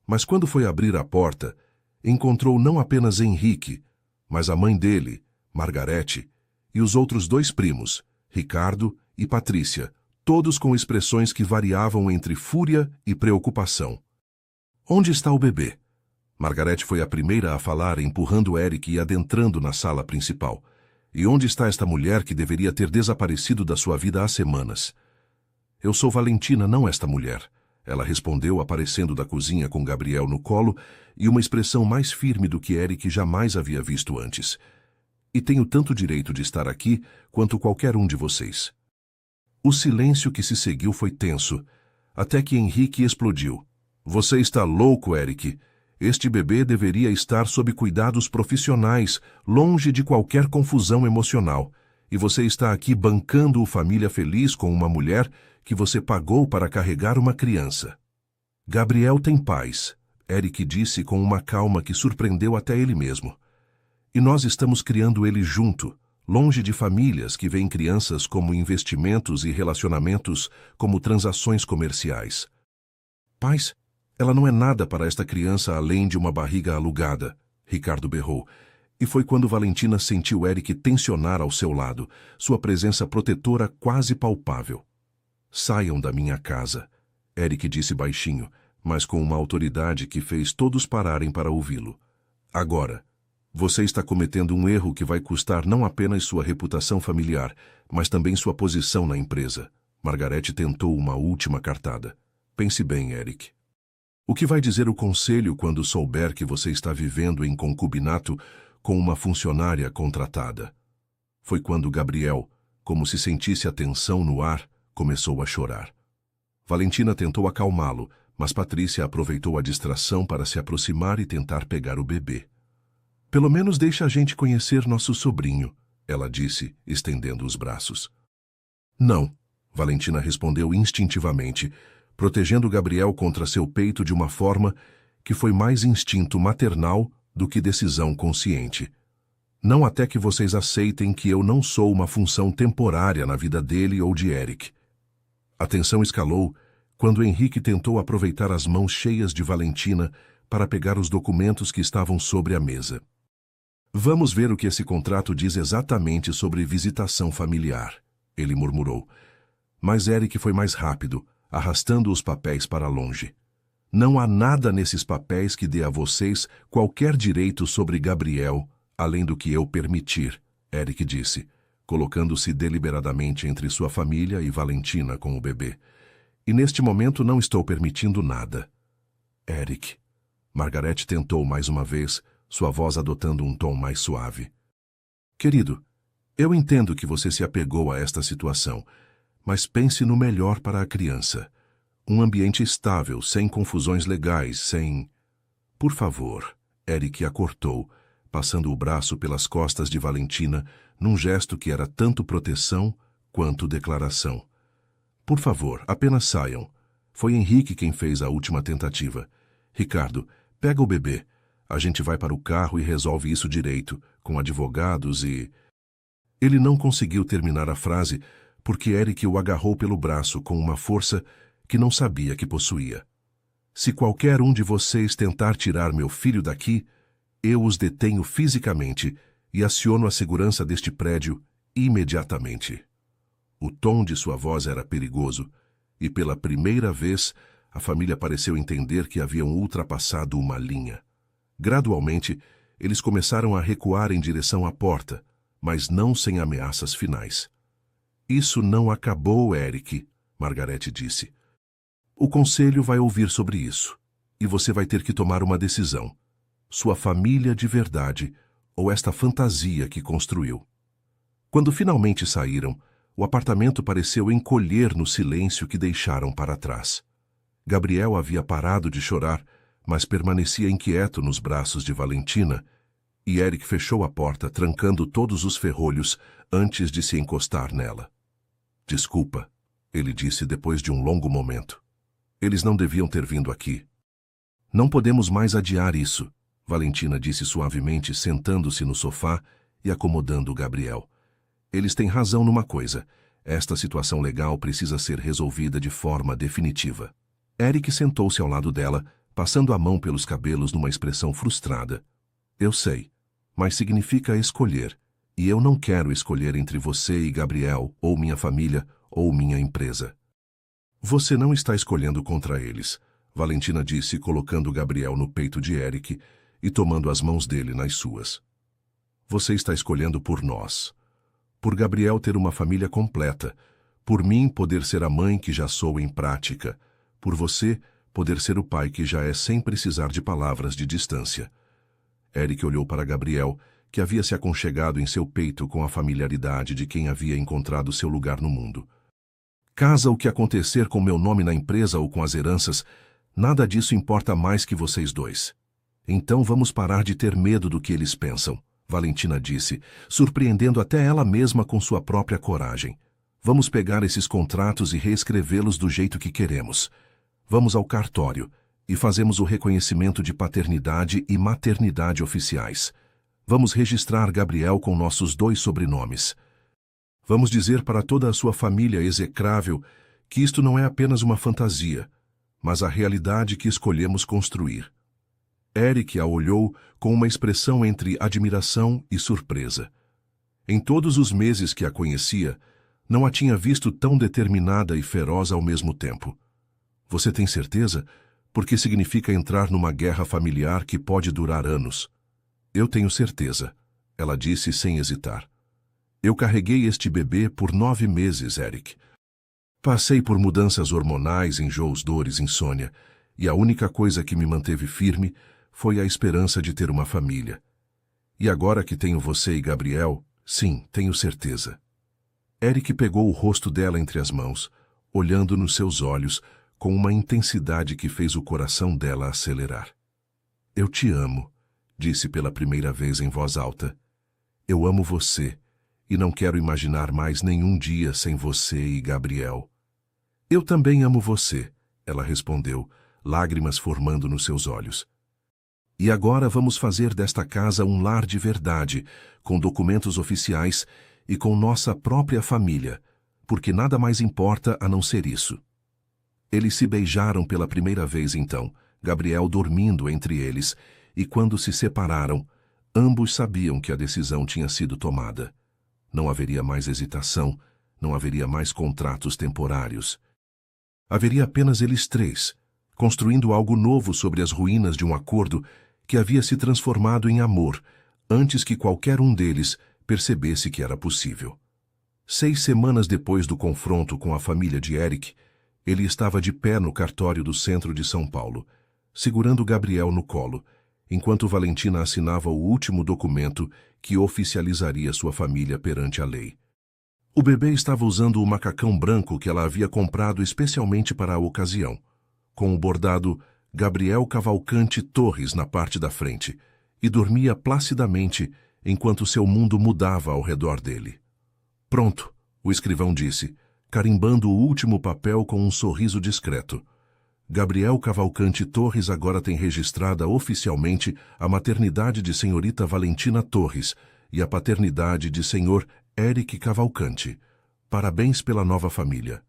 Mas quando foi abrir a porta, encontrou não apenas Henrique, mas a mãe dele, Margarete, e os outros 2 primos, Ricardo e Patrícia, todos com expressões que variavam entre fúria e preocupação. Onde está o bebê? Margarete foi a primeira a falar, empurrando Eric e adentrando na sala principal. E onde está esta mulher que deveria ter desaparecido da sua vida há semanas? Eu sou Valentina, não esta mulher. Ela respondeu, aparecendo da cozinha com Gabriel no colo e uma expressão mais firme do que Eric jamais havia visto antes. E tenho tanto direito de estar aqui quanto qualquer um de vocês. O silêncio que se seguiu foi tenso, até que Henrique explodiu. Você está louco, Eric. Este bebê deveria estar sob cuidados profissionais, longe de qualquer confusão emocional. E você está aqui bancando o família feliz com uma mulher que você pagou para carregar uma criança. Gabriel tem paz, Eric disse com uma calma que surpreendeu até ele mesmo. E nós estamos criando ele junto, longe de famílias que veem crianças como investimentos e relacionamentos como transações comerciais. Paz, ela não é nada para esta criança além de uma barriga alugada, Ricardo berrou. E foi quando Valentina sentiu Eric tensionar ao seu lado, sua presença protetora quase palpável. Saiam da minha casa, Eric disse baixinho, mas com uma autoridade que fez todos pararem para ouvi-lo. Agora, você está cometendo um erro que vai custar não apenas sua reputação familiar, mas também sua posição na empresa. Margarete tentou uma última cartada. Pense bem, Eric. O que vai dizer o conselho quando souber que você está vivendo em concubinato com uma funcionária contratada? Foi quando Gabriel, como se sentisse a tensão no ar, começou a chorar. Valentina tentou acalmá-lo, mas Patrícia aproveitou a distração para se aproximar e tentar pegar o bebê. Pelo menos deixa a gente conhecer nosso sobrinho, ela disse, estendendo os braços. Não, Valentina respondeu instintivamente, protegendo Gabriel contra seu peito de uma forma que foi mais instinto maternal do que decisão consciente. Não até que vocês aceitem que eu não sou uma função temporária na vida dele ou de Eric. A tensão escalou quando Henrique tentou aproveitar as mãos cheias de Valentina para pegar os documentos que estavam sobre a mesa. Vamos ver o que esse contrato diz exatamente sobre visitação familiar, ele murmurou. Mas Eric foi mais rápido, arrastando os papéis para longe. Não há nada nesses papéis que dê a vocês qualquer direito sobre Gabriel, além do que eu permitir, Eric disse, colocando-se deliberadamente entre sua família e Valentina com o bebê. E neste momento não estou permitindo nada. Eric. Margareth tentou mais uma vez, sua voz adotando um tom mais suave. Querido, eu entendo que você se apegou a esta situação, mas pense no melhor para a criança. Um ambiente estável, sem confusões legais, sem... Por favor, Eric a cortou, passando o braço pelas costas de Valentina, num gesto que era tanto proteção quanto declaração. Por favor, apenas saiam. Foi Henrique quem fez a última tentativa. Ricardo, pega o bebê. A gente vai para o carro e resolve isso direito, com advogados e... Ele não conseguiu terminar a frase porque Eric o agarrou pelo braço com uma força que não sabia que possuía. Se qualquer um de vocês tentar tirar meu filho daqui, eu os detenho fisicamente e aciono a segurança deste prédio imediatamente. O tom de sua voz era perigoso, e pela primeira vez a família pareceu entender que haviam ultrapassado uma linha. Gradualmente, eles começaram a recuar em direção à porta, mas não sem ameaças finais. Isso não acabou, Eric, Margareth disse. O conselho vai ouvir sobre isso, e você vai ter que tomar uma decisão. Sua família de verdade ou esta fantasia que construiu. Quando finalmente saíram, o apartamento pareceu encolher no silêncio que deixaram para trás. Gabriel havia parado de chorar, mas permanecia inquieto nos braços de Valentina, e Eric fechou a porta, trancando todos os ferrolhos antes de se encostar nela. Desculpa, ele disse depois de um longo momento. Eles não deviam ter vindo aqui. Não podemos mais adiar isso, Valentina disse suavemente, sentando-se no sofá e acomodando Gabriel. Eles têm razão numa coisa. Esta situação legal precisa ser resolvida de forma definitiva. Eric sentou-se ao lado dela, passando a mão pelos cabelos numa expressão frustrada. Eu sei, mas significa escolher, e eu não quero escolher entre você e Gabriel, ou minha família, ou minha empresa. Você não está escolhendo contra eles, Valentina disse, colocando Gabriel no peito de Eric e tomando as mãos dele nas suas. Você está escolhendo por nós. Por Gabriel ter uma família completa, por mim poder ser a mãe que já sou em prática, por você poder ser o pai que já é sem precisar de palavras de distância. Eric olhou para Gabriel, que havia se aconchegado em seu peito com a familiaridade de quem havia encontrado seu lugar no mundo. Casa o que acontecer com meu nome na empresa ou com as heranças, nada disso importa mais que vocês dois. Então vamos parar de ter medo do que eles pensam, Valentina disse, surpreendendo até ela mesma com sua própria coragem. Vamos pegar esses contratos e reescrevê-los do jeito que queremos. Vamos ao cartório e fazemos o reconhecimento de paternidade e maternidade oficiais. Vamos registrar Gabriel com nossos 2 sobrenomes. Vamos dizer para toda a sua família execrável que isto não é apenas uma fantasia, mas a realidade que escolhemos construir. Eric a olhou com uma expressão entre admiração e surpresa. Em todos os meses que a conhecia, não a tinha visto tão determinada e feroz ao mesmo tempo. Você tem certeza? Porque significa entrar numa guerra familiar que pode durar anos. Eu tenho certeza, ela disse sem hesitar. Eu carreguei este bebê por 9 meses, Eric. Passei por mudanças hormonais, enjoos, dores, insônia, e a única coisa que me manteve firme foi a esperança de ter uma família. E agora que tenho você e Gabriel, sim, tenho certeza. Eric pegou o rosto dela entre as mãos, olhando nos seus olhos com uma intensidade que fez o coração dela acelerar. Eu te amo, disse pela primeira vez em voz alta. Eu amo você, e não quero imaginar mais nenhum dia sem você e Gabriel. Eu também amo você, ela respondeu, lágrimas formando nos seus olhos. E agora vamos fazer desta casa um lar de verdade, com documentos oficiais e com nossa própria família, porque nada mais importa a não ser isso. Eles se beijaram pela primeira vez então, Gabriel dormindo entre eles, e quando se separaram, ambos sabiam que a decisão tinha sido tomada. Não haveria mais hesitação, não haveria mais contratos temporários. Haveria apenas eles três, construindo algo novo sobre as ruínas de um acordo que havia se transformado em amor, antes que qualquer um deles percebesse que era possível. 6 semanas depois do confronto com a família de Eric, ele estava de pé no cartório do centro de São Paulo, segurando Gabriel no colo, enquanto Valentina assinava o último documento que oficializaria sua família perante a lei. O bebê estava usando o macacão branco que ela havia comprado especialmente para a ocasião, com o bordado Gabriel Cavalcante Torres na parte da frente, e dormia placidamente enquanto seu mundo mudava ao redor dele. Pronto, o escrivão disse, carimbando o último papel com um sorriso discreto. Gabriel Cavalcante Torres agora tem registrada oficialmente a maternidade de senhorita Valentina Torres e a paternidade de senhor Eric Cavalcante. Parabéns pela nova família.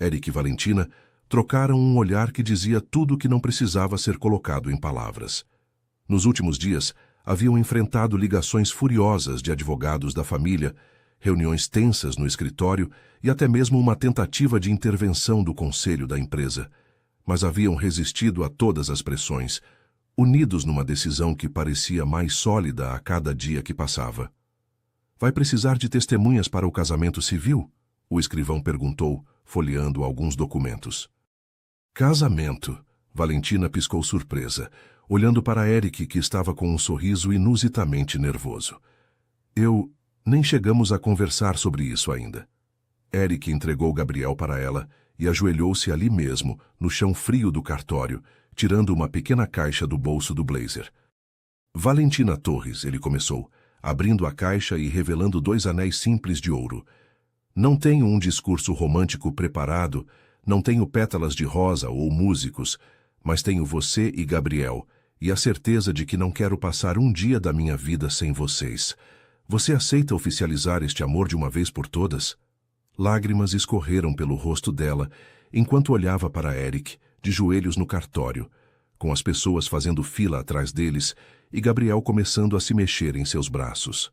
Eric e Valentina trocaram um olhar que dizia tudo o que não precisava ser colocado em palavras. Nos últimos dias, haviam enfrentado ligações furiosas de advogados da família, reuniões tensas no escritório e até mesmo uma tentativa de intervenção do conselho da empresa. Mas haviam resistido a todas as pressões, unidos numa decisão que parecia mais sólida a cada dia que passava. Vai precisar de testemunhas para o casamento civil? O escrivão perguntou, folheando alguns documentos. Casamento? Valentina piscou surpresa, olhando para Eric, que estava com um sorriso inusitamente nervoso. Nem chegamos a conversar sobre isso ainda. Eric entregou Gabriel para ela e ajoelhou-se ali mesmo, no chão frio do cartório, tirando uma pequena caixa do bolso do blazer. Valentina Torres, ele começou, abrindo a caixa e revelando 2 anéis simples de ouro. Não tenho um discurso romântico preparado, não tenho pétalas de rosa ou músicos, mas tenho você e Gabriel, e a certeza de que não quero passar um dia da minha vida sem vocês. Você aceita oficializar este amor de uma vez por todas? Lágrimas escorreram pelo rosto dela, enquanto olhava para Eric, de joelhos no cartório, com as pessoas fazendo fila atrás deles e Gabriel começando a se mexer em seus braços.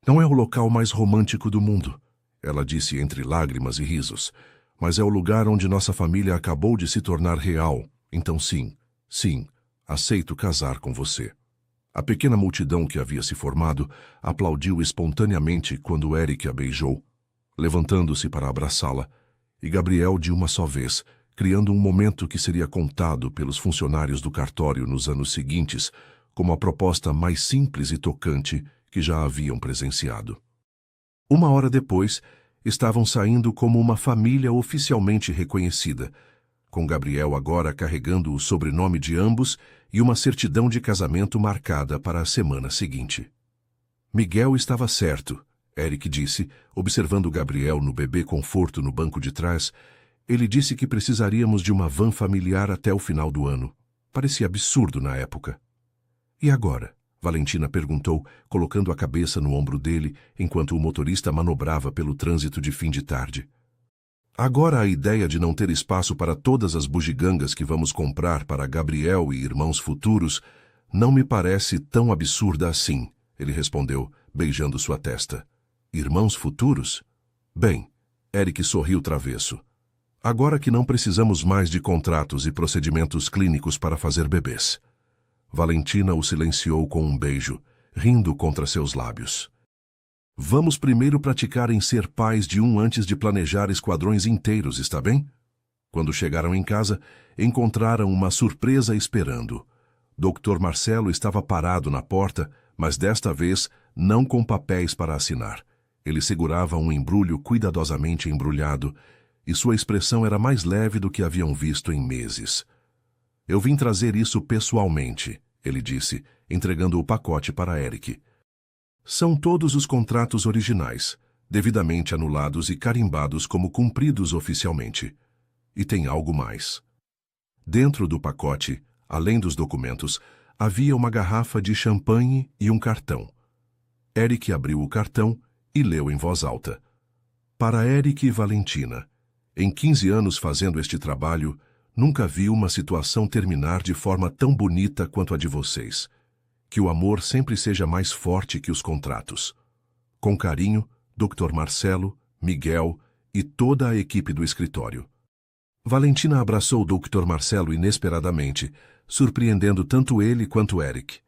Não é o local mais romântico do mundo, ela disse entre lágrimas e risos, mas é o lugar onde nossa família acabou de se tornar real, então sim, aceito casar com você. A pequena multidão que havia se formado aplaudiu espontaneamente quando Eric a beijou, levantando-se para abraçá-la, e Gabriel de uma só vez, criando um momento que seria contado pelos funcionários do cartório nos anos seguintes como a proposta mais simples e tocante que já haviam presenciado. 1 hora depois, estavam saindo como uma família oficialmente reconhecida, com Gabriel agora carregando o sobrenome de ambos e uma certidão de casamento marcada para a semana seguinte. Miguel estava certo, Eric disse, observando Gabriel no bebê conforto no banco de trás. Ele disse que precisaríamos de uma van familiar até o final do ano. Parecia absurdo na época. E agora? Valentina perguntou, colocando a cabeça no ombro dele, enquanto o motorista manobrava pelo trânsito de fim de tarde. Agora a ideia de não ter espaço para todas as bugigangas que vamos comprar para Gabriel e irmãos futuros não me parece tão absurda assim, ele respondeu, beijando sua testa. Irmãos futuros? Bem, Eric sorriu travesso. Agora que não precisamos mais de contratos e procedimentos clínicos para fazer bebês. Valentina o silenciou com um beijo, rindo contra seus lábios. Vamos primeiro praticar em ser pais de um antes de planejar esquadrões inteiros, está bem? Quando chegaram em casa, encontraram uma surpresa esperando. Dr. Marcelo estava parado na porta, mas desta vez não com papéis para assinar. Ele segurava um embrulho cuidadosamente embrulhado, e sua expressão era mais leve do que haviam visto em meses. Eu vim trazer isso pessoalmente, ele disse, entregando o pacote para Eric. São todos os contratos originais, devidamente anulados e carimbados como cumpridos oficialmente. E tem algo mais. Dentro do pacote, além dos documentos, havia uma garrafa de champanhe e um cartão. Eric abriu o cartão e leu em voz alta. Para Eric e Valentina, em 15 anos fazendo este trabalho, nunca vi uma situação terminar de forma tão bonita quanto a de vocês. Que o amor sempre seja mais forte que os contratos. Com carinho, Dr. Marcelo, Miguel e toda a equipe do escritório. Valentina abraçou o Dr. Marcelo inesperadamente, surpreendendo tanto ele quanto Eric.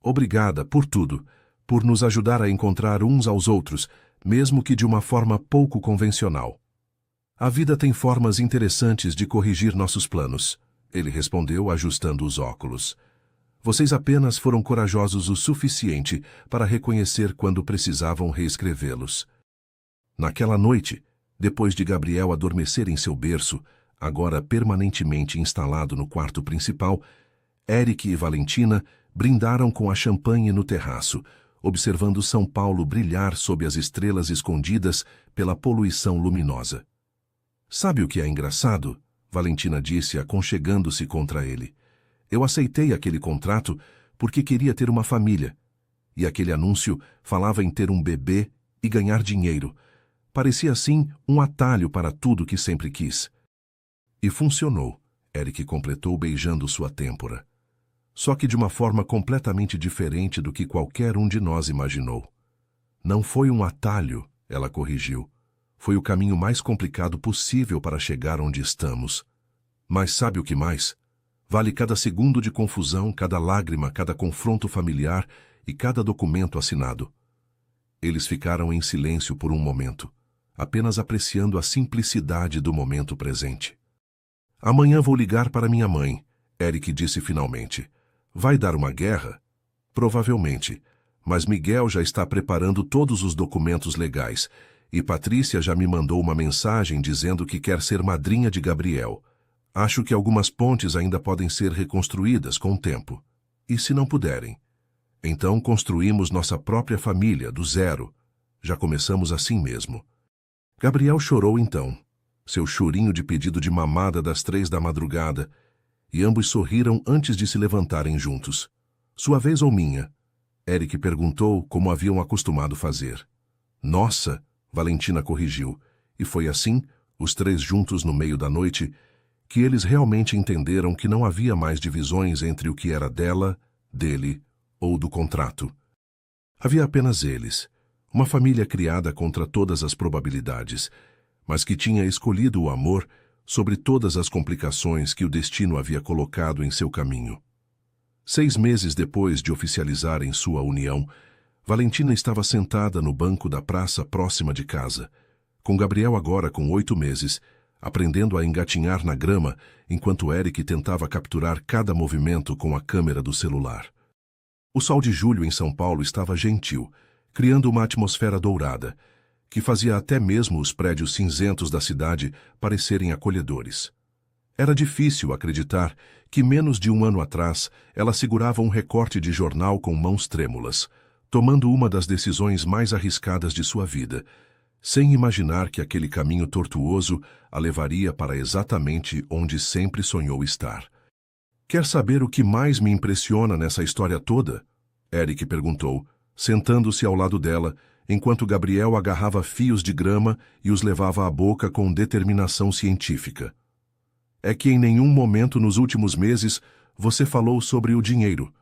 Obrigada por tudo, por nos ajudar a encontrar uns aos outros, mesmo que de uma forma pouco convencional. A vida tem formas interessantes de corrigir nossos planos, ele respondeu ajustando os óculos. Vocês apenas foram corajosos o suficiente para reconhecer quando precisavam reescrevê-los. Naquela noite, depois de Gabriel adormecer em seu berço, agora permanentemente instalado no quarto principal, Eric e Valentina brindaram com a champanhe no terraço, observando São Paulo brilhar sob as estrelas escondidas pela poluição luminosa. Sabe o que é engraçado? Valentina disse, aconchegando-se contra ele. Eu aceitei aquele contrato porque queria ter uma família. E aquele anúncio falava em ter um bebê e ganhar dinheiro. Parecia assim um atalho para tudo que sempre quis. E funcionou, Eric completou beijando sua têmpora. Só que de uma forma completamente diferente do que qualquer um de nós imaginou. Não foi um atalho, ela corrigiu. Foi o caminho mais complicado possível para chegar onde estamos. Mas sabe o que mais? Vale cada segundo de confusão, cada lágrima, cada confronto familiar e cada documento assinado. Eles ficaram em silêncio por um momento, apenas apreciando a simplicidade do momento presente. Amanhã vou ligar para minha mãe, Eric disse finalmente. Vai dar uma guerra? Provavelmente, mas Miguel já está preparando todos os documentos legais e Patrícia já me mandou uma mensagem dizendo que quer ser madrinha de Gabriel. Acho que algumas pontes ainda podem ser reconstruídas com o tempo. E se não puderem? Então construímos nossa própria família, do zero. Já começamos assim mesmo. Gabriel chorou então, seu chorinho de pedido de mamada das 3 da madrugada, e ambos sorriram antes de se levantarem juntos. Sua vez ou minha? Eric perguntou como haviam acostumado fazer. Nossa, Valentina corrigiu, e foi assim, os 3 juntos no meio da noite, que eles realmente entenderam que não havia mais divisões entre o que era dela, dele ou do contrato. Havia apenas eles, uma família criada contra todas as probabilidades, mas que tinha escolhido o amor sobre todas as complicações que o destino havia colocado em seu caminho. 6 meses depois de oficializarem sua união, Valentina estava sentada no banco da praça próxima de casa, com Gabriel agora com 8 meses, aprendendo a engatinhar na grama, enquanto Eric tentava capturar cada movimento com a câmera do celular. O sol de julho em São Paulo estava gentil, criando uma atmosfera dourada, que fazia até mesmo os prédios cinzentos da cidade parecerem acolhedores. Era difícil acreditar que menos de um ano atrás ela segurava um recorte de jornal com mãos trêmulas, tomando uma das decisões mais arriscadas de sua vida, sem imaginar que aquele caminho tortuoso a levaria para exatamente onde sempre sonhou estar. Quer saber o que mais me impressiona nessa história toda? Eric perguntou, sentando-se ao lado dela, enquanto Gabriel agarrava fios de grama e os levava à boca com determinação científica. É que em nenhum momento nos últimos meses você falou sobre o dinheiro,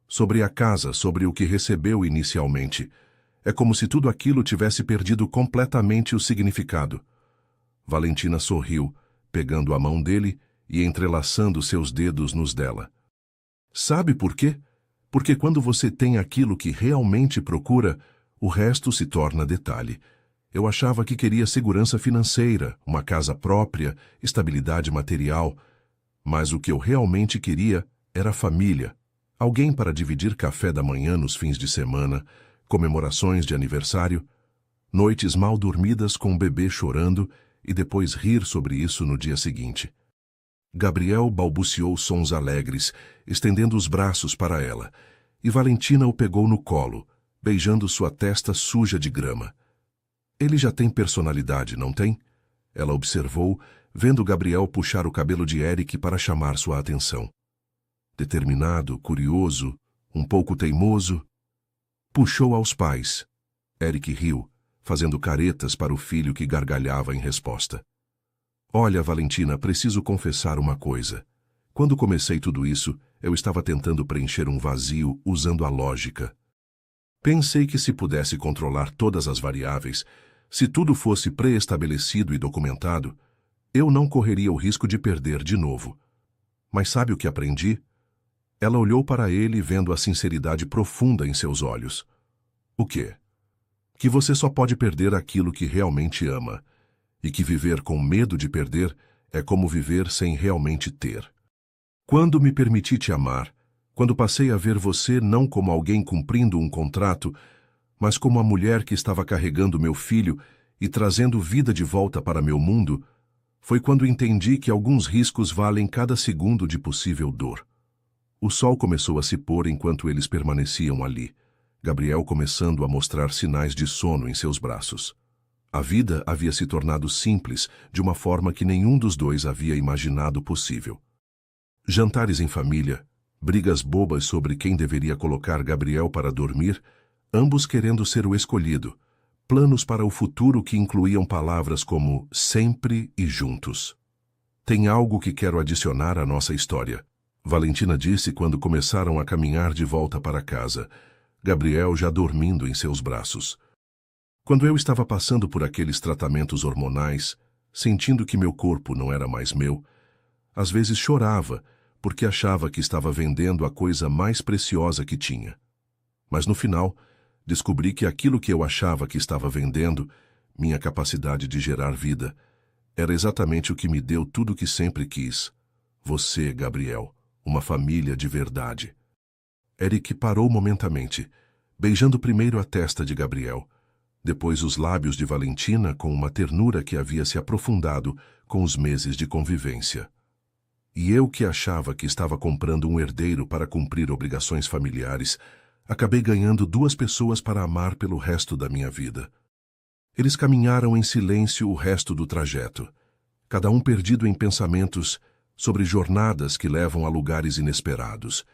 sobre a casa, sobre o que recebeu inicialmente. É como se tudo aquilo tivesse perdido completamente o significado. Valentina sorriu, pegando a mão dele e entrelaçando seus dedos nos dela. Sabe por quê? Porque quando você tem aquilo que realmente procura, o resto se torna detalhe. Eu achava que queria segurança financeira, uma casa própria, estabilidade material. Mas o que eu realmente queria era família. Alguém para dividir café da manhã nos fins de semana, comemorações de aniversário, noites mal dormidas com o bebê chorando e depois rir sobre isso no dia seguinte. Gabriel balbuciou sons alegres, estendendo os braços para ela, e Valentina o pegou no colo, beijando sua testa suja de grama. Ele já tem personalidade, não tem? Ela observou, vendo Gabriel puxar o cabelo de Eric para chamar sua atenção. determinado, curioso, um pouco teimoso. Puxou aos pais. Eric riu, fazendo caretas para o filho que gargalhava em resposta. Olha, Valentina, preciso confessar uma coisa. Quando comecei tudo isso, eu estava tentando preencher um vazio usando a lógica. Pensei que se pudesse controlar todas as variáveis, se tudo fosse pré-estabelecido e documentado, eu não correria o risco de perder de novo. Mas sabe o que aprendi? Ela olhou para ele vendo a sinceridade profunda em seus olhos. O quê? Que você só pode perder aquilo que realmente ama, e que viver com medo de perder é como viver sem realmente ter. Quando me permiti te amar, quando passei a ver você não como alguém cumprindo um contrato, mas como a mulher que estava carregando meu filho e trazendo vida de volta para meu mundo, foi quando entendi que alguns riscos valem cada segundo de possível dor. O sol começou a se pôr enquanto eles permaneciam ali, Gabriel começando a mostrar sinais de sono em seus braços. A vida havia se tornado simples, de uma forma que nenhum dos dois havia imaginado possível. Jantares em família, brigas bobas sobre quem deveria colocar Gabriel para dormir, ambos querendo ser o escolhido, planos para o futuro que incluíam palavras como sempre e juntos. Tem algo que quero adicionar à nossa história, Valentina disse quando começaram a caminhar de volta para casa, Gabriel já dormindo em seus braços. Quando eu estava passando por aqueles tratamentos hormonais, sentindo que meu corpo não era mais meu, às vezes chorava, porque achava que estava vendendo a coisa mais preciosa que tinha. Mas no final, descobri que aquilo que eu achava que estava vendendo, minha capacidade de gerar vida, era exatamente o que me deu tudo o que sempre quis. Você, Gabriel, uma família de verdade. Eric parou momentamente, beijando primeiro a testa de Gabriel, depois os lábios de Valentina com uma ternura que havia se aprofundado com os meses de convivência. E eu que achava que estava comprando um herdeiro para cumprir obrigações familiares, acabei ganhando duas pessoas para amar pelo resto da minha vida. Eles caminharam em silêncio o resto do trajeto, cada um perdido em pensamentos sobre jornadas que levam a lugares inesperados,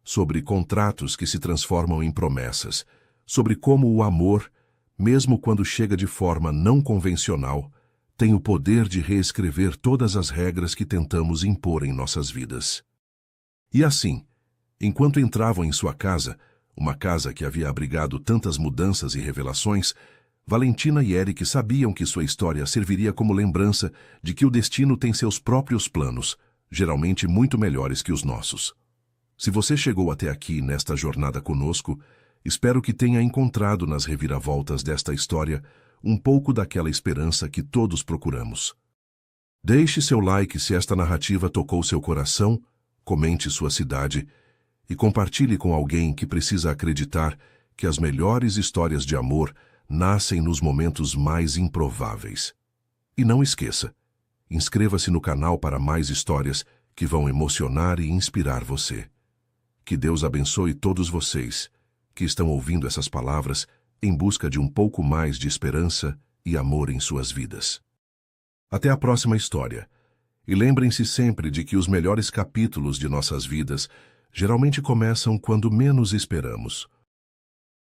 sobre contratos que se transformam em promessas, sobre como o amor, mesmo quando chega de forma não convencional, tem o poder de reescrever todas as regras que tentamos impor em nossas vidas. E assim, enquanto entravam em sua casa, uma casa que havia abrigado tantas mudanças e revelações, Valentina e Eric sabiam que sua história serviria como lembrança de que o destino tem seus próprios planos, geralmente muito melhores que os nossos. Se você chegou até aqui nesta jornada conosco, espero que tenha encontrado nas reviravoltas desta história um pouco daquela esperança que todos procuramos. Deixe seu like se esta narrativa tocou seu coração, comente sua cidade e compartilhe com alguém que precisa acreditar que as melhores histórias de amor nascem nos momentos mais improváveis. E não esqueça, inscreva-se no canal para mais histórias que vão emocionar e inspirar você. Que Deus abençoe todos vocês que estão ouvindo essas palavras em busca de um pouco mais de esperança e amor em suas vidas. Até a próxima história. E lembrem-se sempre de que os melhores capítulos de nossas vidas geralmente começam quando menos esperamos.